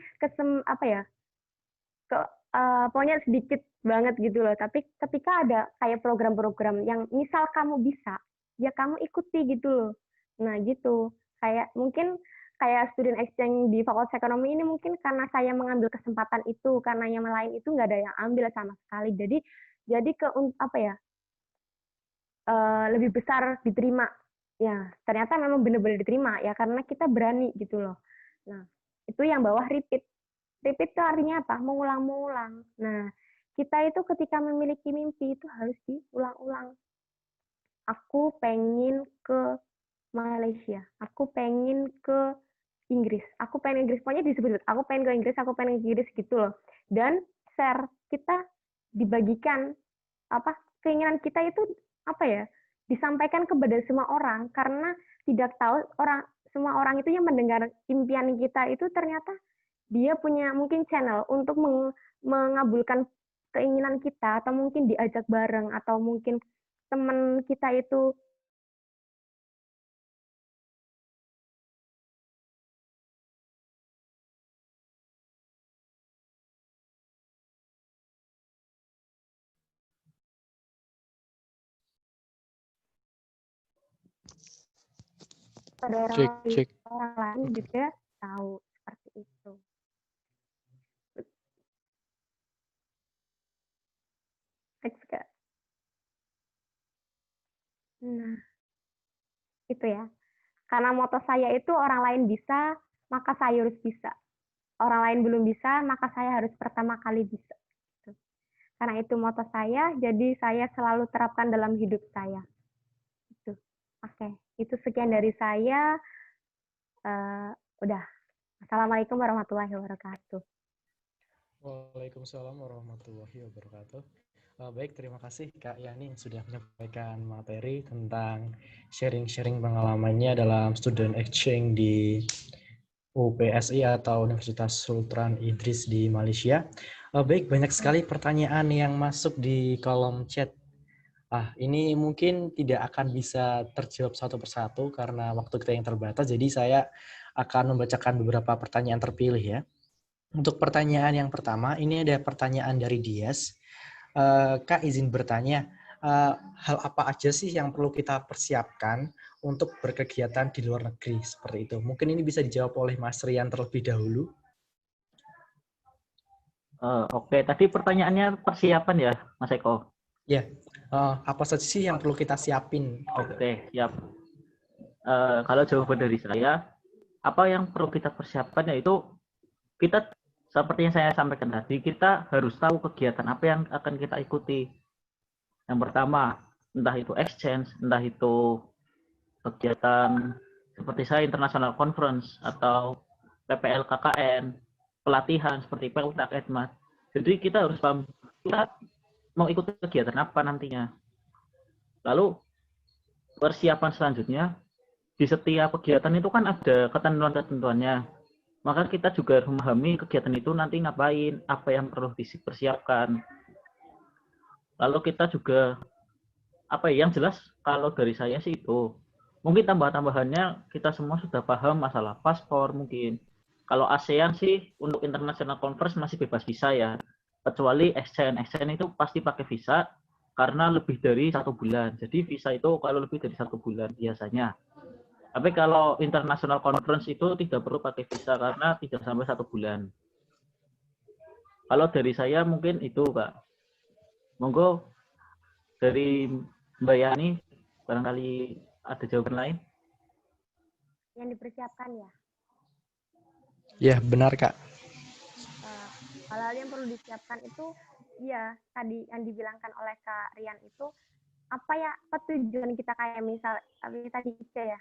pokoknya sedikit banget gitu loh. Tapi ketika ada kayak program-program yang misal kamu bisa, ya kamu ikuti gitu loh. Nah, gitu. Kayak mungkin kayak student exchange di Fakultas Ekonomi ini, mungkin karena saya mengambil kesempatan itu, karena yang lain itu nggak ada yang ambil sama sekali. Jadi lebih besar diterima. Ya, ternyata memang benar-benar diterima ya, karena kita berani gitu loh. Nah, itu yang bawah repeat. Repeat itu artinya apa? Mengulang-ulang. Nah, kita itu ketika memiliki mimpi itu harus diulang-ulang. Aku pengen ke Malaysia. Aku pengen ke Inggris. Aku pengen Inggris. Pokoknya disebut, aku pengen ke Inggris, aku pengen ke Inggris gitu loh. Dan share, kita dibagikan keinginan kita itu disampaikan kepada semua orang, karena tidak tahu semua orang itu yang mendengar impian kita itu ternyata dia punya mungkin channel untuk mengabulkan keinginan kita, atau mungkin diajak bareng, atau mungkin teman kita itu pada Cek. orang lain Oke. juga tahu seperti itu. Next, Kak. Nah, itu ya. Karena moto saya itu orang lain bisa, maka saya harus bisa. Orang lain belum bisa, maka saya harus pertama kali bisa. Karena itu moto saya, jadi saya selalu terapkan dalam hidup saya. Itu. Oke, itu sekian dari saya. Udah. Assalamualaikum warahmatullahi wabarakatuh. Waalaikumsalam warahmatullahi wabarakatuh. Baik, terima kasih Kak Yani yang sudah menyampaikan materi tentang sharing-sharing pengalamannya dalam student exchange di UPSI atau Universitas Sultan Idris di Malaysia. Baik, banyak sekali pertanyaan yang masuk di kolom chat. Ini mungkin tidak akan bisa terjawab satu persatu karena waktu kita yang terbatas, jadi saya akan membacakan beberapa pertanyaan terpilih ya. Untuk pertanyaan yang pertama, ini ada pertanyaan dari Dias. Kak izin bertanya, hal apa aja sih yang perlu kita persiapkan untuk berkegiatan di luar negeri seperti itu? Mungkin ini bisa dijawab oleh Mas Rian terlebih dahulu. Oke, tadi pertanyaannya persiapan ya, Mas Eko? Ya, apa saja sih yang perlu kita siapin? Oke, siap. Kalau jawaban dari saya, apa yang perlu kita persiapkan yaitu kita seperti yang saya sampaikan tadi, kita harus tahu kegiatan apa yang akan kita ikuti. Yang pertama, entah itu exchange, entah itu kegiatan seperti saya international conference atau PPL KKN, pelatihan seperti Peltak Edmat. Jadi kita harus paham kita mau ikut kegiatan apa nantinya. Lalu persiapan selanjutnya di setiap kegiatan itu kan ada ketentuan-ketentuannya. Maka kita juga harus memahami kegiatan itu nanti ngapain, apa yang perlu dipersiapkan. Lalu kita juga yang jelas kalau dari saya sih itu mungkin tambah-tambahannya kita semua sudah paham masalah paspor mungkin. Kalau ASEAN sih untuk international conference masih bebas visa ya, kecuali exchange itu pasti pakai visa karena lebih dari 1 bulan. Jadi visa itu kalau lebih dari 1 bulan biasanya. Tapi kalau international conference itu tidak perlu pakai visa karena tidak sampai 1 bulan. Kalau dari saya mungkin itu Kak. Monggo dari Mbak Yani barangkali ada jawaban lain. Yang dipersiapkan ya. Ya, benar Kak. Hal-hal yang perlu disiapkan itu, ya tadi yang dibilangkan oleh Kak Rian itu, apa tujuan kita kayak misal tadi ya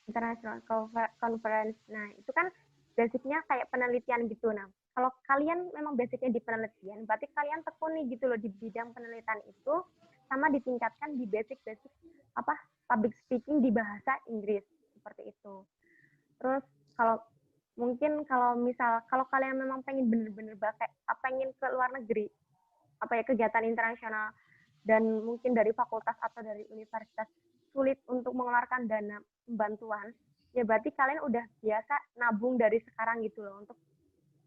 international conference. Nah itu kan basicnya kayak penelitian gitu. Nah kalau kalian memang basicnya di penelitian, berarti kalian tekuni gitu loh di bidang penelitian itu, sama ditingkatkan di basic public speaking di bahasa Inggris seperti itu. Terus kalau kalian memang pengen bener-bener pengen ke luar negeri, kegiatan internasional dan mungkin dari fakultas atau dari universitas sulit untuk mengeluarkan dana bantuan, ya berarti kalian udah biasa nabung dari sekarang gitu loh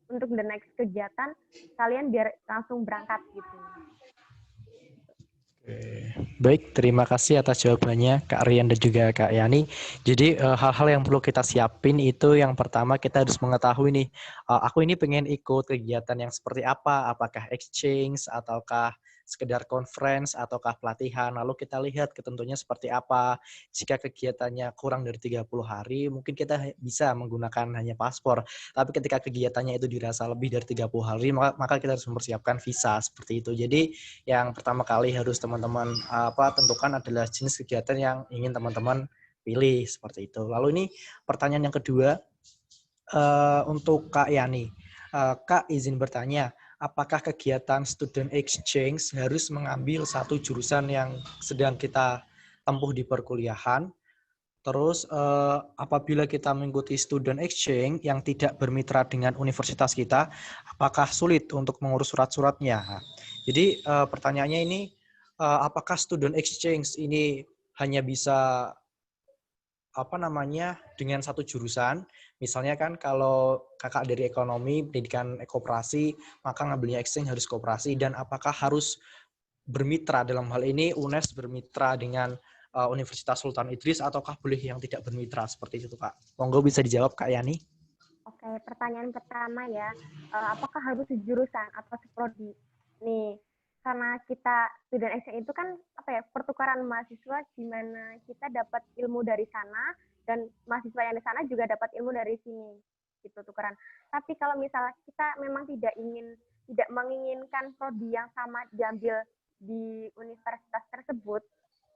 untuk the next kegiatan kalian biar langsung berangkat gitu. Baik, terima kasih atas jawabannya Kak Rian dan juga Kak Yani. Jadi hal-hal yang perlu kita siapin itu yang pertama kita harus mengetahui nih, aku ini pengen ikut kegiatan yang seperti apa, apakah exchange ataukah sekedar conference ataukah pelatihan. Lalu kita lihat ketentuannya seperti apa. Jika kegiatannya kurang dari 30 hari, mungkin kita bisa menggunakan hanya paspor. Tapi ketika kegiatannya itu dirasa lebih dari 30 hari, maka kita harus mempersiapkan visa seperti itu. Jadi yang pertama kali harus teman-teman tentukan adalah jenis kegiatan yang ingin teman-teman pilih seperti itu. Lalu ini pertanyaan yang kedua untuk Kak Yani. Kak izin bertanya, apakah kegiatan student exchange harus mengambil satu jurusan yang sedang kita tempuh di perkuliahan? Terus apabila kita mengikuti student exchange yang tidak bermitra dengan universitas kita, apakah sulit untuk mengurus surat-suratnya? Jadi pertanyaannya ini, apakah student exchange ini hanya bisa dengan satu jurusan? Misalnya kan kalau kakak dari ekonomi, pendidikan koperasi, maka ngambilnya exchange harus koperasi. Dan apakah harus bermitra dalam hal ini UNES bermitra dengan Universitas Sultan Idris ataukah boleh yang tidak bermitra seperti itu Kak? Monggo bisa dijawab Kak Yani. Oke, pertanyaan pertama ya, apakah harus sejurusan atau seprodi? Nih, karena kita student exchange itu kan pertukaran mahasiswa di mana kita dapat ilmu dari sana dan mahasiswa yang di sana juga dapat ilmu dari sini gitu tukeran. Tapi kalau misalnya kita memang tidak menginginkan prodi yang sama diambil di universitas tersebut,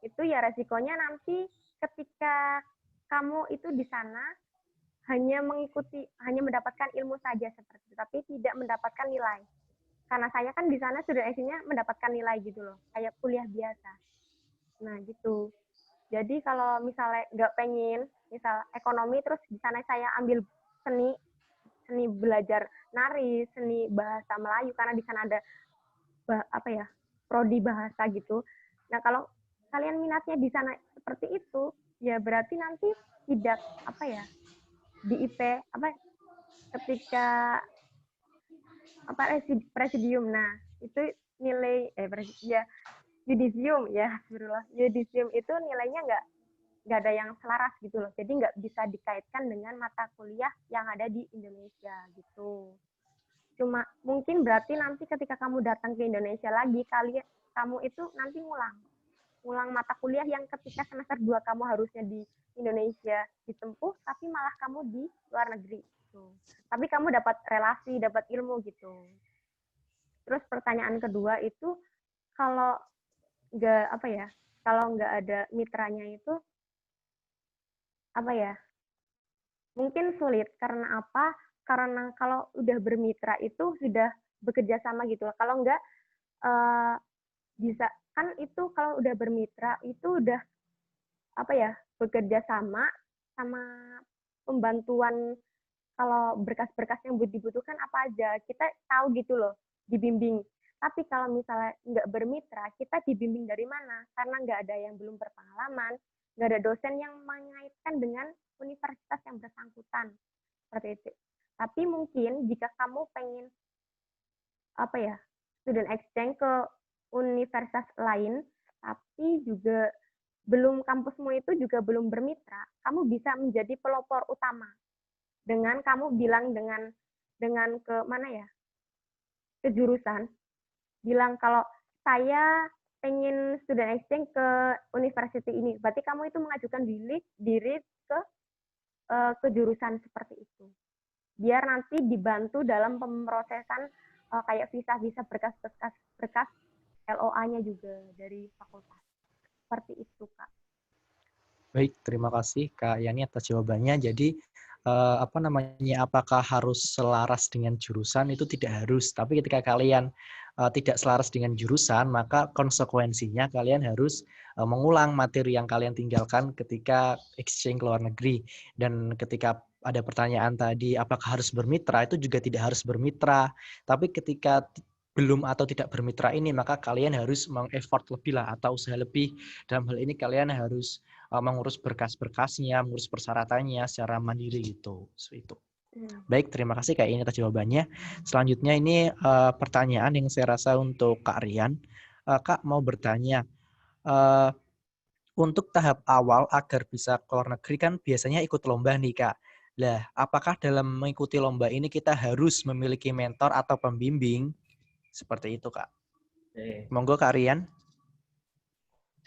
itu ya resikonya nanti ketika kamu itu di sana hanya mendapatkan ilmu saja seperti itu, tapi tidak mendapatkan nilai. Karena saya kan di sana student exchange-nya mendapatkan nilai gitu loh, kayak kuliah biasa. Nah gitu. Jadi kalau misalnya nggak pengen, misal ekonomi terus di sana saya ambil seni belajar nari, seni bahasa Melayu karena di sana ada prodi bahasa gitu. Nah kalau kalian minatnya di sana seperti itu, ya berarti nanti tidak di IP ketika presidium. Nah itu nilai yudisium itu nilainya nggak ada yang selaras gitu loh, jadi nggak bisa dikaitkan dengan mata kuliah yang ada di Indonesia gitu. Cuma mungkin berarti nanti ketika kamu datang ke Indonesia lagi, kamu itu nanti ngulang mata kuliah yang ketika semester 2 kamu harusnya di Indonesia ditempuh, tapi malah kamu di luar negeri gitu. Tapi kamu dapat relasi, dapat ilmu gitu. Terus pertanyaan kedua itu, kalau nggak ada mitranya itu mungkin sulit. Karena apa? Karena kalau udah bermitra itu sudah bekerja sama gitu. Kalau nggak bisa kan itu, kalau udah bermitra itu udah bekerja sama pembantuan. Kalau berkas-berkas yang dibutuhkan apa aja kita tahu gitu loh, dibimbing. Tapi kalau misalnya nggak bermitra, kita dibimbing dari mana? Karena nggak ada yang belum berpengalaman, nggak ada dosen yang mengaitkan dengan universitas yang bersangkutan seperti itu. Tapi mungkin jika kamu pengen student exchange ke universitas lain, tapi juga kampusmu itu juga belum bermitra, kamu bisa menjadi pelopor utama dengan kamu bilang dengan ke jurusan, bilang kalau saya pengen student exchange ke university ini, berarti kamu itu mengajukan diri ke jurusan seperti itu, biar nanti dibantu dalam pemrosesan kayak visa berkas LOA-nya juga dari fakultas. Seperti itu, Kak. Baik, terima kasih Kak Yani atas jawabannya. Jadi apakah harus selaras dengan jurusan? Itu tidak harus. Tapi ketika kalian tidak selaras dengan jurusan, maka konsekuensinya kalian harus mengulang materi yang kalian tinggalkan ketika exchange ke luar negeri. Dan ketika ada pertanyaan tadi, apakah harus bermitra? Itu juga tidak harus bermitra. Tapi ketika belum atau tidak bermitra ini, maka kalian harus meng-effort lebih lah atau usaha lebih. Dalam hal ini kalian harus mengurus berkas-berkasnya, mengurus persyaratannya secara mandiri gitu. Itu. Baik, terima kasih Kak ini atas jawabannya. Selanjutnya ini pertanyaan yang saya rasa untuk Kak Rian. Kak mau bertanya, untuk tahap awal agar bisa ke luar negeri kan biasanya ikut lomba nih Kak. Lah, apakah dalam mengikuti lomba ini kita harus memiliki mentor atau pembimbing? Seperti itu Kak. Monggo Kak Rian.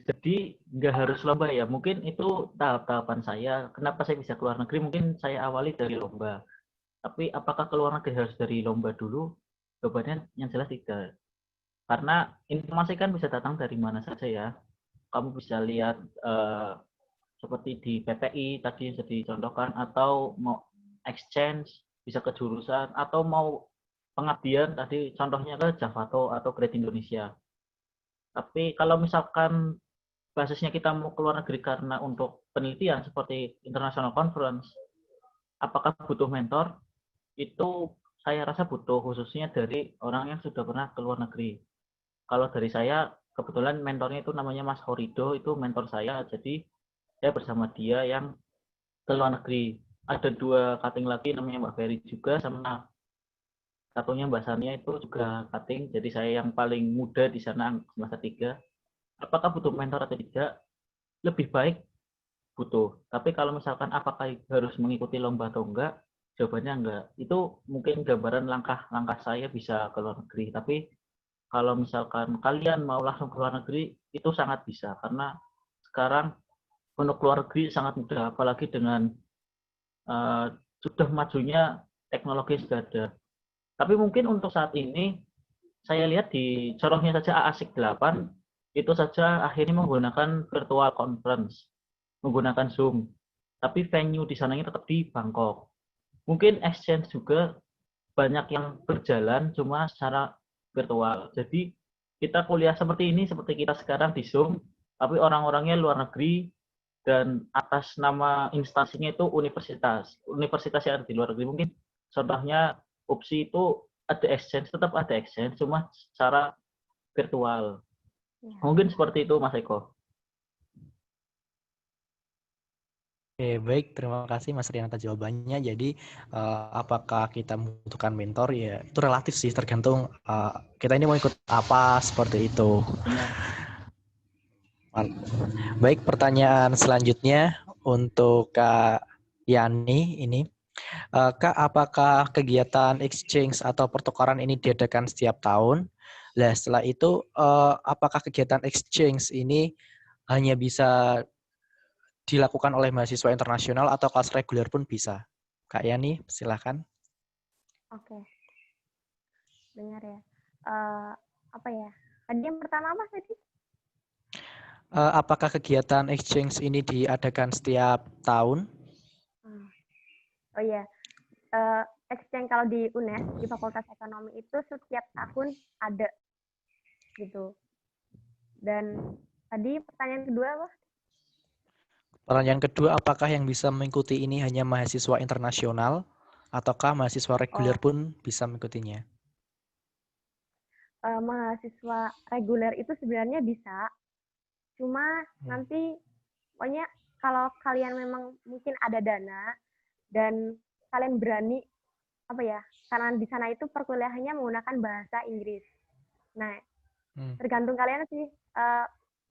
Jadi nggak harus lomba ya, mungkin itu tahap-tahapan saya. Kenapa saya bisa keluar negeri? Mungkin saya awali dari lomba. Tapi apakah keluar negeri harus dari lomba dulu? Jawabannya yang jelas tidak. Karena informasi kan bisa datang dari mana saja ya. Kamu bisa lihat seperti di PPI tadi yang sudah dicontohkan, atau mau exchange bisa ke jurusan, atau mau pengabdian tadi contohnya ke Javato atau Great Indonesia. Tapi kalau misalkan basisnya kita mau keluar negeri karena untuk penelitian seperti international conference, apakah butuh mentor? Itu saya rasa butuh, khususnya dari orang yang sudah pernah keluar negeri. Kalau dari saya, kebetulan mentornya itu namanya Mas Horido, itu mentor saya, jadi saya bersama dia yang ke luar negeri. Ada 2 cutting lagi, namanya Mbak Ferry juga, sama satunya Mbak Sania itu juga cutting, jadi saya yang paling muda di sana semester 3. Apakah butuh mentor atau tidak? Lebih baik butuh. Tapi kalau misalkan apakah harus mengikuti lomba atau enggak, jawabannya enggak. Itu mungkin gambaran langkah-langkah saya bisa ke luar negeri. Tapi kalau misalkan kalian mau langsung ke luar negeri, itu sangat bisa. Karena sekarang untuk luar negeri sangat mudah, apalagi dengan sudah majunya teknologi sudah ada. Tapi mungkin untuk saat ini, saya lihat di contohnya saja AASIC 8, itu saja akhirnya menggunakan virtual conference, menggunakan Zoom. Tapi venue di sananya tetap di Bangkok. Mungkin exchange juga banyak yang berjalan cuma secara virtual. Jadi kita kuliah seperti ini, seperti kita sekarang di Zoom, tapi orang-orangnya luar negeri, dan atas nama instansinya itu universitas. Universitas yang ada di luar negeri. Mungkin contohnya UPSI itu ada exchange, tetap ada exchange, cuma secara virtual. Ya. Mungkin seperti itu, Mas Eko. Oke, baik. Terima kasih Mas Rian atas jawabannya. Jadi, apakah kita membutuhkan mentor? Ya, itu relatif sih, tergantung kita ini mau ikut apa, seperti itu. Benar. Baik, pertanyaan selanjutnya untuk Kak Yani ini. Kak, apakah kegiatan exchange atau pertukaran ini diadakan setiap tahun? Nah, setelah itu, apakah kegiatan exchange ini hanya bisa dilakukan oleh mahasiswa internasional atau kelas reguler pun bisa? Kak Yani, silakan. Oke, dengar ya. Apa ya? Tadi yang pertama apa tadi? Apakah kegiatan exchange ini diadakan setiap tahun? Oh iya, exchange kalau di UNES, di Fakultas Ekonomi itu setiap tahun ada gitu. Dan tadi pertanyaan kedua apa? Pertanyaan kedua, apakah yang bisa mengikuti ini hanya mahasiswa internasional ataukah mahasiswa reguler Oh, pun bisa mengikutinya? mahasiswa reguler itu sebenarnya bisa, cuma nanti pokoknya kalau kalian memang mungkin ada dana dan kalian berani apa ya, karena di sana itu perkuliahannya menggunakan bahasa Inggris. Nah, tergantung kalian sih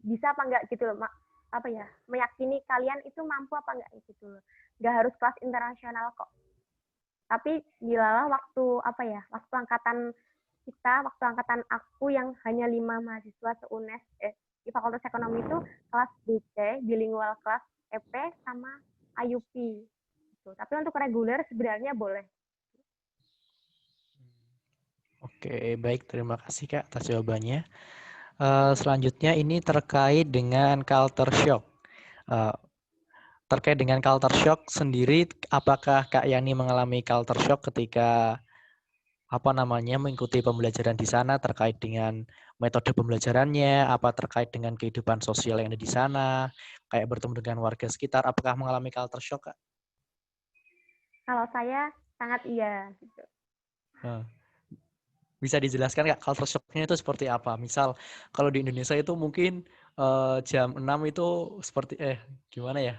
bisa apa enggak gitu loh, apa ya, meyakini kalian itu mampu apa enggak gitu loh. Enggak harus kelas internasional kok. Tapi bilalah waktu apa ya, waktu angkatan aku yang hanya 5 mahasiswa se-UNES di Fakultas Ekonomi itu kelas BC, bilingual kelas EP sama IUP gitu. Tapi untuk reguler sebenarnya boleh. Oke, baik. Terima kasih Kak atas jawabannya. Selanjutnya ini terkait dengan culture shock. Terkait dengan culture shock sendiri, apakah Kak Yani mengalami culture shock ketika mengikuti pembelajaran di sana terkait dengan metode pembelajarannya, apa terkait dengan kehidupan sosial yang ada di sana, kayak bertemu dengan warga sekitar, apakah mengalami culture shock, Kak? Kalau saya sangat iya gitu. Bisa dijelaskan Kak, culture shock-nya itu seperti apa? Misal kalau di Indonesia itu mungkin jam 6 itu seperti gimana ya?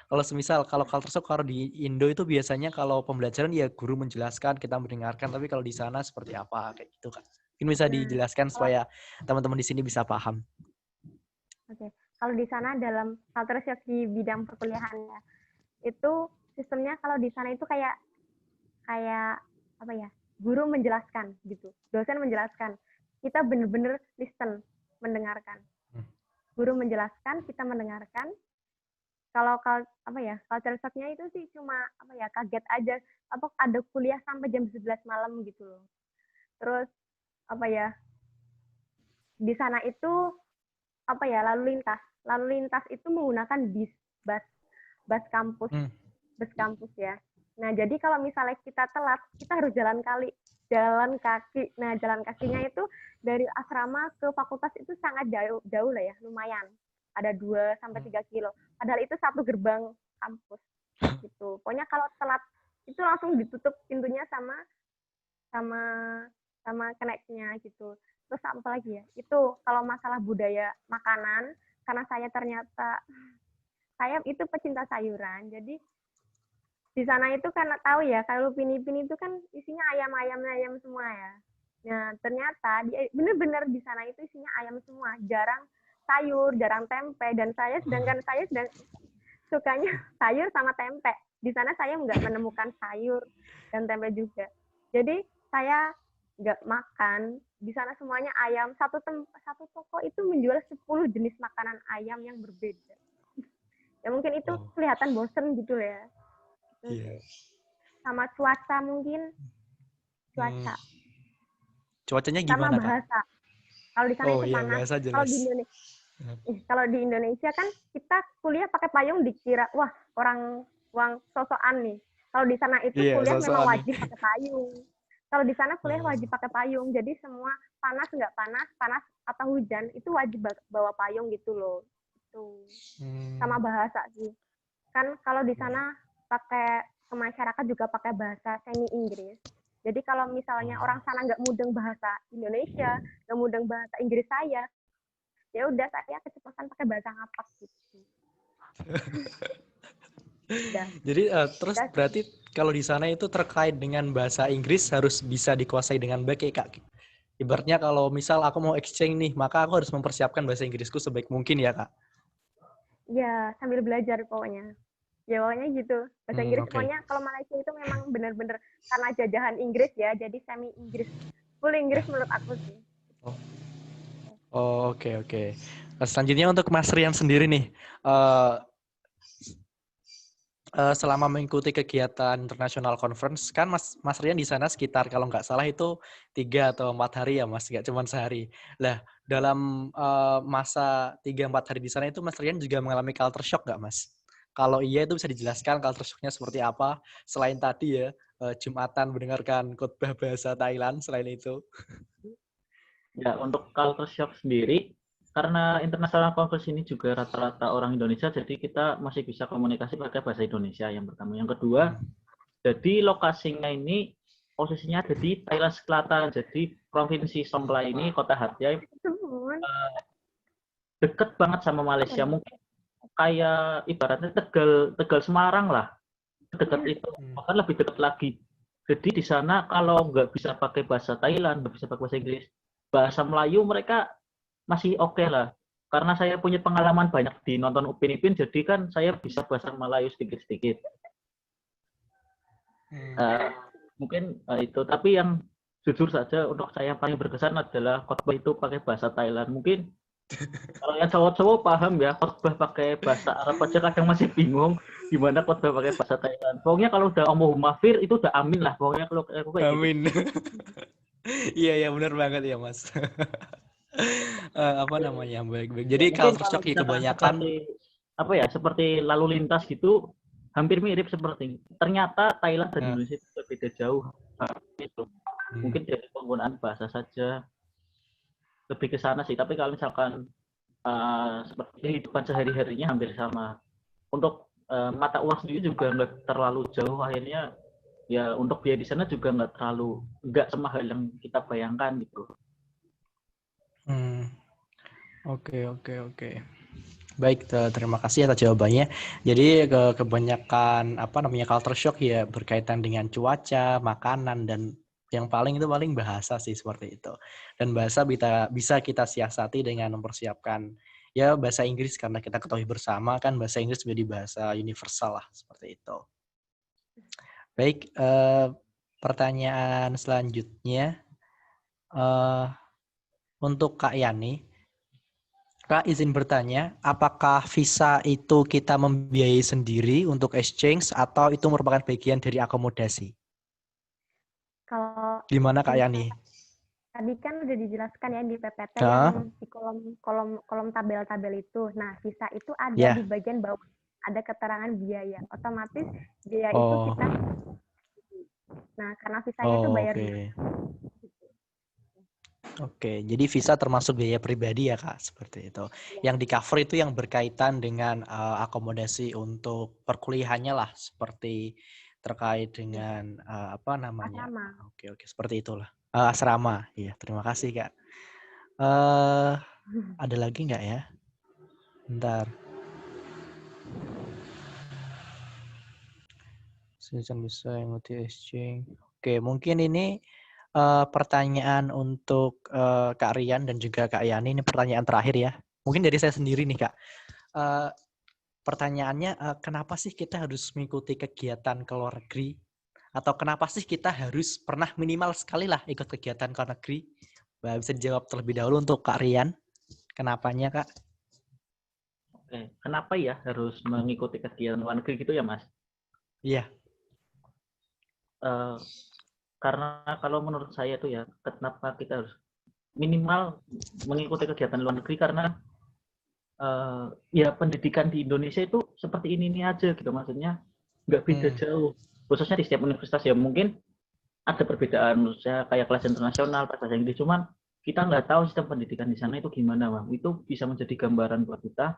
Kalau semisal kalau culture shock kalau di Indo itu biasanya kalau pembelajaran ya guru menjelaskan, kita mendengarkan, tapi kalau di sana seperti apa kayak gitu Kak? Mungkin bisa dijelaskan supaya teman-teman di sini bisa paham. Oke. Kalau di sana dalam culture shock di bidang perkuliahannya itu sistemnya kalau di sana itu kayak apa ya, guru menjelaskan gitu, dosen menjelaskan, kita bener-bener listen, mendengarkan. Guru menjelaskan, kita mendengarkan. Kalau apa ya, culture shock-nya itu sih cuma apa ya, kaget aja, apa ada kuliah sampai jam 11 malam gitu loh. Terus apa ya, di sana itu apa ya, lalu lintas itu menggunakan bus kampus ya. Nah, jadi kalau misalnya kita telat, kita harus jalan kaki. Nah, jalan kakinya itu dari asrama ke fakultas itu sangat jauh lah ya, lumayan. Ada 2-3 kilo. Padahal itu satu gerbang kampus gitu. Pokoknya kalau telat itu langsung ditutup pintunya sama sama sama keneknya gitu. Terus apa lagi ya? Itu kalau masalah budaya makanan, karena saya itu pecinta sayuran, jadi di sana itu karena tahu ya, kalau Upin-Ipin itu kan isinya ayam semua ya. Nah, ternyata bener-bener di sana itu isinya ayam semua, jarang sayur, jarang tempe, dan sedangkan saya sedang sukanya sayur sama tempe. Di sana saya nggak menemukan sayur dan tempe juga. Jadi saya nggak makan, di sana semuanya ayam. Satu toko itu menjual 10 jenis makanan ayam yang berbeda. Ya mungkin itu Oh. kelihatan bosen gitu ya. Iya. Sama cuaca mungkin, Hmm. cuaca. Cuacanya Sama gimana, Kak? bahasa. Kalau di sana Oh itu iya, panas. bahasa Kalau di jelas. Indonesia, kalau di Indonesia kan kita kuliah pakai payung dikira wah orang sosokan nih. Kalau di sana itu Iya, kuliah memang sosokan nih. wajib pakai payung. Kalau di sana kuliah Oh. wajib pakai payung. Jadi semua panas nggak panas, panas atau hujan itu wajib bawa payung gitu loh. Tuh. Sama Hmm. bahasa sih. Kan kalau di sana pakai ke masyarakat juga pakai bahasa semi Inggris. Jadi kalau misalnya Oh. orang sana nggak mudeng bahasa Indonesia, nggak mudeng bahasa Inggris saya, ya udah saya kecepatan pakai bahasa ngapak gitu. Udah, Jadi terus udah sih. berarti kalau di sana itu terkait dengan bahasa Inggris harus bisa dikuasai dengan baik ya, Kak. Ibaratnya kalau misal aku mau exchange nih, maka aku harus mempersiapkan bahasa Inggrisku sebaik mungkin ya, Kak. Ya sambil belajar pokoknya. Ya pokoknya gitu. Bahasa Inggris Oke. pokoknya kalau Malaysia itu memang benar-benar karena jajahan Inggris ya, jadi semi Inggris. Full Inggris Ya. menurut aku sih. Oh, oke. Nah, selanjutnya untuk Mas Rian sendiri nih, eh, selama mengikuti kegiatan International Conference, kan Mas Rian di sana sekitar kalau nggak salah itu 3 atau 4 hari ya Mas, nggak cuma sehari. Lah, dalam masa 3-4 hari di sana itu Mas Rian juga mengalami culture shock nggak Mas? Kalau iya itu bisa dijelaskan culture shock-nya seperti apa? Selain tadi ya, Jumatan mendengarkan khotbah bahasa Thailand, selain itu. Ya, untuk culture shock sendiri, karena international conference ini juga rata-rata orang Indonesia, jadi kita masih bisa komunikasi pakai bahasa Indonesia yang pertama. Yang kedua, jadi lokasinya ini posisinya ada di Thailand Selatan, jadi provinsi Songkhla ini, kota Hat Yai, deket banget sama Malaysia. Mungkin kayak ibaratnya Tegal Semarang lah, dekat itu, bahkan lebih dekat lagi. Jadi di sana kalau nggak bisa pakai bahasa Thailand, nggak bisa pakai bahasa Inggris, bahasa Melayu mereka masih oke lah. Karena saya punya pengalaman banyak di nonton Upin Ipin, jadi kan saya bisa bahasa Melayu sedikit-sedikit. Mungkin itu. Tapi yang jujur saja untuk saya yang paling berkesan adalah khotbah itu pakai bahasa Thailand. Mungkin kalau yang cowok-cowok paham ya, khotbah pakai bahasa Arab aja kadang masih bingung gimana khotbah pakai bahasa Thailand. Pokoknya kalau udah omong mafir itu udah amin lah. Pokoknya kalau aku kayak gitu. Amin. Iya benar banget ya Mas. Apa namanya baik-baik. Jadi Ya, mungkin culture kalau shock ya misalkan kebanyakan. seperti lalu lintas gitu hampir mirip seperti ini. Ternyata Thailand dan Indonesia itu berbeda jauh. Itu mungkin dari penggunaan bahasa saja lebih ke sana sih. Tapi kalau misalkan seperti kehidupan sehari-harinya hampir sama. Untuk mata uang sendiri juga nggak terlalu jauh. Akhirnya ya untuk biaya di sana juga nggak semahal yang kita bayangkan gitu. Oke. Baik, terima kasih atas jawabannya. Jadi kebanyakan culture shock ya berkaitan dengan cuaca, makanan dan yang paling bahasa sih seperti itu. Dan bahasa bisa kita siasati dengan mempersiapkan ya bahasa Inggris karena kita ketahui bersama kan bahasa Inggris menjadi bahasa universal lah seperti itu. Baik, pertanyaan selanjutnya untuk Kak Yani. Kak, izin bertanya, apakah visa itu kita membiayai sendiri untuk exchange atau itu merupakan bagian dari akomodasi? Kalau Gimana Kak Yani? tadi kan udah dijelaskan ya di PPT Hah? yang di kolom tabel-tabel itu. Nah, visa itu ada di Ya. bagian bawah, ada keterangan biaya. Otomatis biaya itu Oh. kita. Nah, karena visanya itu Oh, bayar oke. dulu. Oke, jadi visa termasuk biaya pribadi ya Kak, seperti itu. Yang di cover itu yang berkaitan dengan akomodasi untuk perkuliahannya lah, seperti terkait dengan apa namanya? Asrama. Oke, seperti itulah. Asrama, iya. Terima kasih Kak. Ada lagi nggak ya? Bentar. Season bisa mengikuti exchange. Oke, mungkin ini pertanyaan untuk Kak Rian dan juga Kak Yani. Ini pertanyaan terakhir ya. Mungkin dari saya sendiri nih Kak. Pertanyaannya, kenapa sih kita harus mengikuti kegiatan ke luar negeri? Atau kenapa sih kita harus pernah minimal sekali lah ikut kegiatan ke luar negeri? Bisa dijawab terlebih dahulu untuk Kak Rian. Kenapanya Kak? Kenapa ya harus mengikuti kegiatan luar negeri gitu ya, Mas? Iya. Karena kalau menurut saya tuh ya, kenapa kita harus minimal mengikuti kegiatan luar negeri karena ya pendidikan di Indonesia itu seperti ini aja gitu, maksudnya nggak beda jauh, khususnya di setiap universitas ya mungkin ada perbedaan, maksudnya kayak kelas internasional, bahasa Inggris, cuman kita nggak tahu sistem pendidikan di sana itu gimana, Bang. Itu bisa menjadi gambaran buat kita,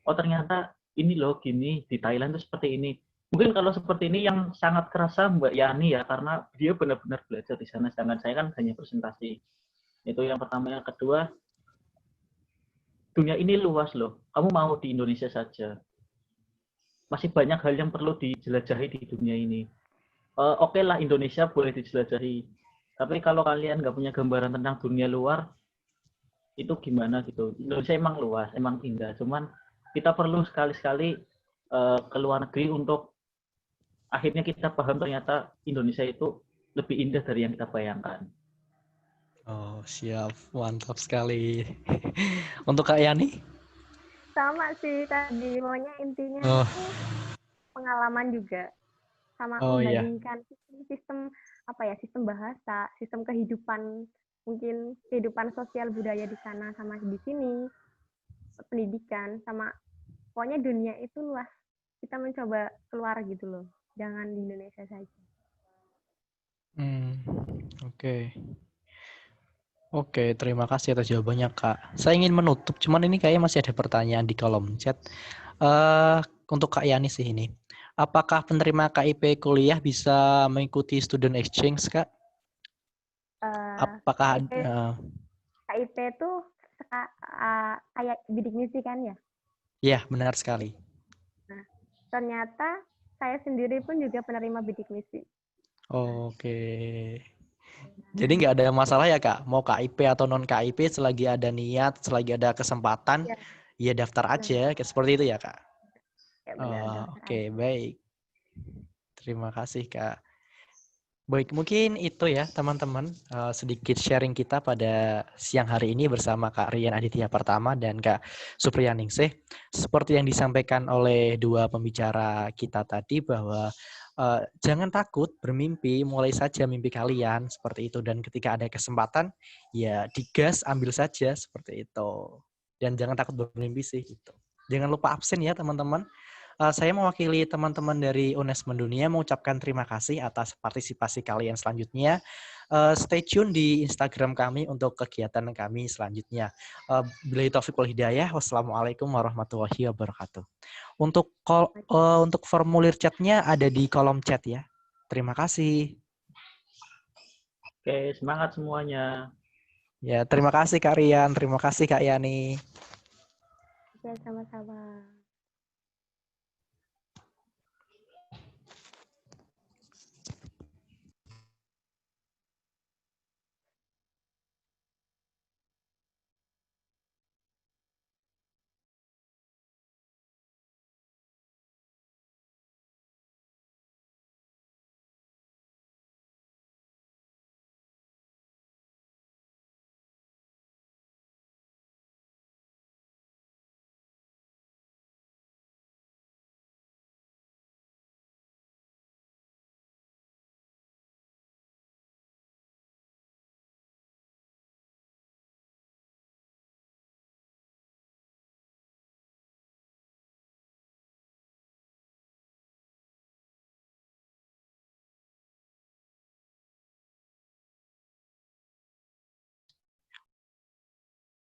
oh ternyata ini loh gini, di Thailand itu seperti ini. Mungkin kalau seperti ini yang sangat kerasa Mbak Yani ya, karena dia benar-benar belajar di sana, sedangkan saya kan hanya presentasi. Itu yang pertama. Yang kedua, dunia ini luas loh. Kamu mau di Indonesia saja, masih banyak hal yang perlu dijelajahi di dunia ini. Oke lah, Indonesia boleh dijelajahi. Tapi kalau kalian nggak punya gambaran tentang dunia luar, itu gimana gitu. Indonesia emang luas, emang indah. Cuman kita perlu sekali-sekali ke luar negeri untuk akhirnya kita paham ternyata Indonesia itu lebih indah dari yang kita bayangkan. Oh, siap. Mantap sekali. Untuk Kak Yani? Sama sih tadi, maunya intinya pengalaman juga. Sama membandingkan sistem sistem bahasa, sistem kehidupan, mungkin kehidupan sosial budaya di sana sama di sini, pendidikan, sama pokoknya dunia itu luas. Kita mencoba keluar gitu loh, jangan di Indonesia saja. Oke. Oke, terima kasih atas jawabannya, Kak. Saya ingin menutup, cuman ini kayaknya masih ada pertanyaan di kolom chat. Untuk Kak Yani sih ini. Apakah penerima KIP kuliah bisa mengikuti student exchange, Kak? Apakah KIP itu kayak bidik misi kan ya? Iya, benar sekali. Nah, ternyata saya sendiri pun juga penerima bidik misi. Oke. Jadi nggak ada masalah ya, Kak? Mau KIP atau non KIP, selagi ada niat, selagi ada kesempatan, ya daftar aja. Seperti itu ya, Kak? Ya, benar, Oke, baik. Terima kasih, Kak. Baik, mungkin itu ya teman-teman, sedikit sharing kita pada siang hari ini bersama Kak Rian Aditya Pertama dan Kak Supriyaningsih. Seperti yang disampaikan oleh dua pembicara kita tadi bahwa jangan takut bermimpi, mulai saja mimpi kalian seperti itu, dan ketika ada kesempatan ya digas, ambil saja seperti itu. Dan jangan takut bermimpi sih itu. Jangan lupa absen ya teman-teman. Saya mewakili teman-teman dari UNES Mendunia mengucapkan terima kasih atas partisipasi kalian selanjutnya. Stay tune di Instagram kami untuk kegiatan kami selanjutnya. Billahi taufiq wal hidayah. Wassalamualaikum warahmatullahi wabarakatuh. Untuk formulir chatnya ada di kolom chat ya. Terima kasih. Oke, semangat semuanya. Ya, terima kasih Kak Rian, terima kasih Kak Yani. Oke, sama-sama.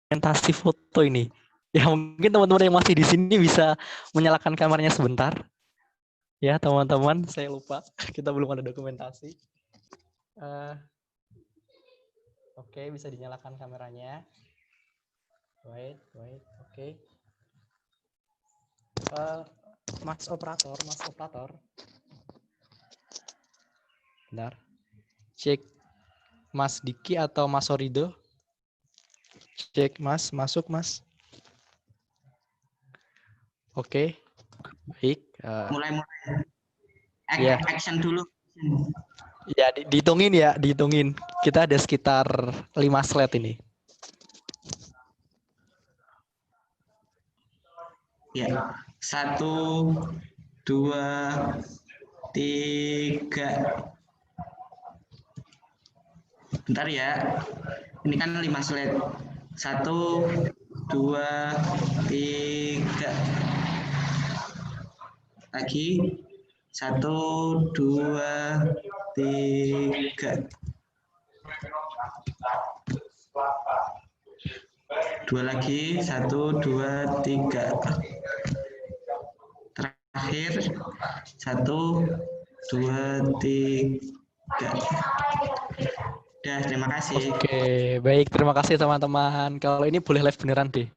Presentasi foto ini. Ya mungkin teman-teman yang masih di sini bisa menyalakan kameranya sebentar. Ya teman-teman, saya lupa kita belum ada dokumentasi. Oke, bisa dinyalakan kameranya. Wait, oke. Mas operator. Bentar. Cek Mas Diki atau Mas Sorido. Cek Mas, masuk Mas. Oke, baik. Mulai. Ya. Action dulu. Ya, dihitungin. Kita ada sekitar 5 slide ini. Ya, 1, 2, 3. Bentar ya. Ini kan 5 slide. 1, 2, 3. Lagi. 1, 2, 3. 2 lagi. 1, 2, 3. Terakhir. 1, 2, 3. Udah, terima kasih. Oke, baik. Terima kasih teman-teman. Kalau ini boleh live beneran deh.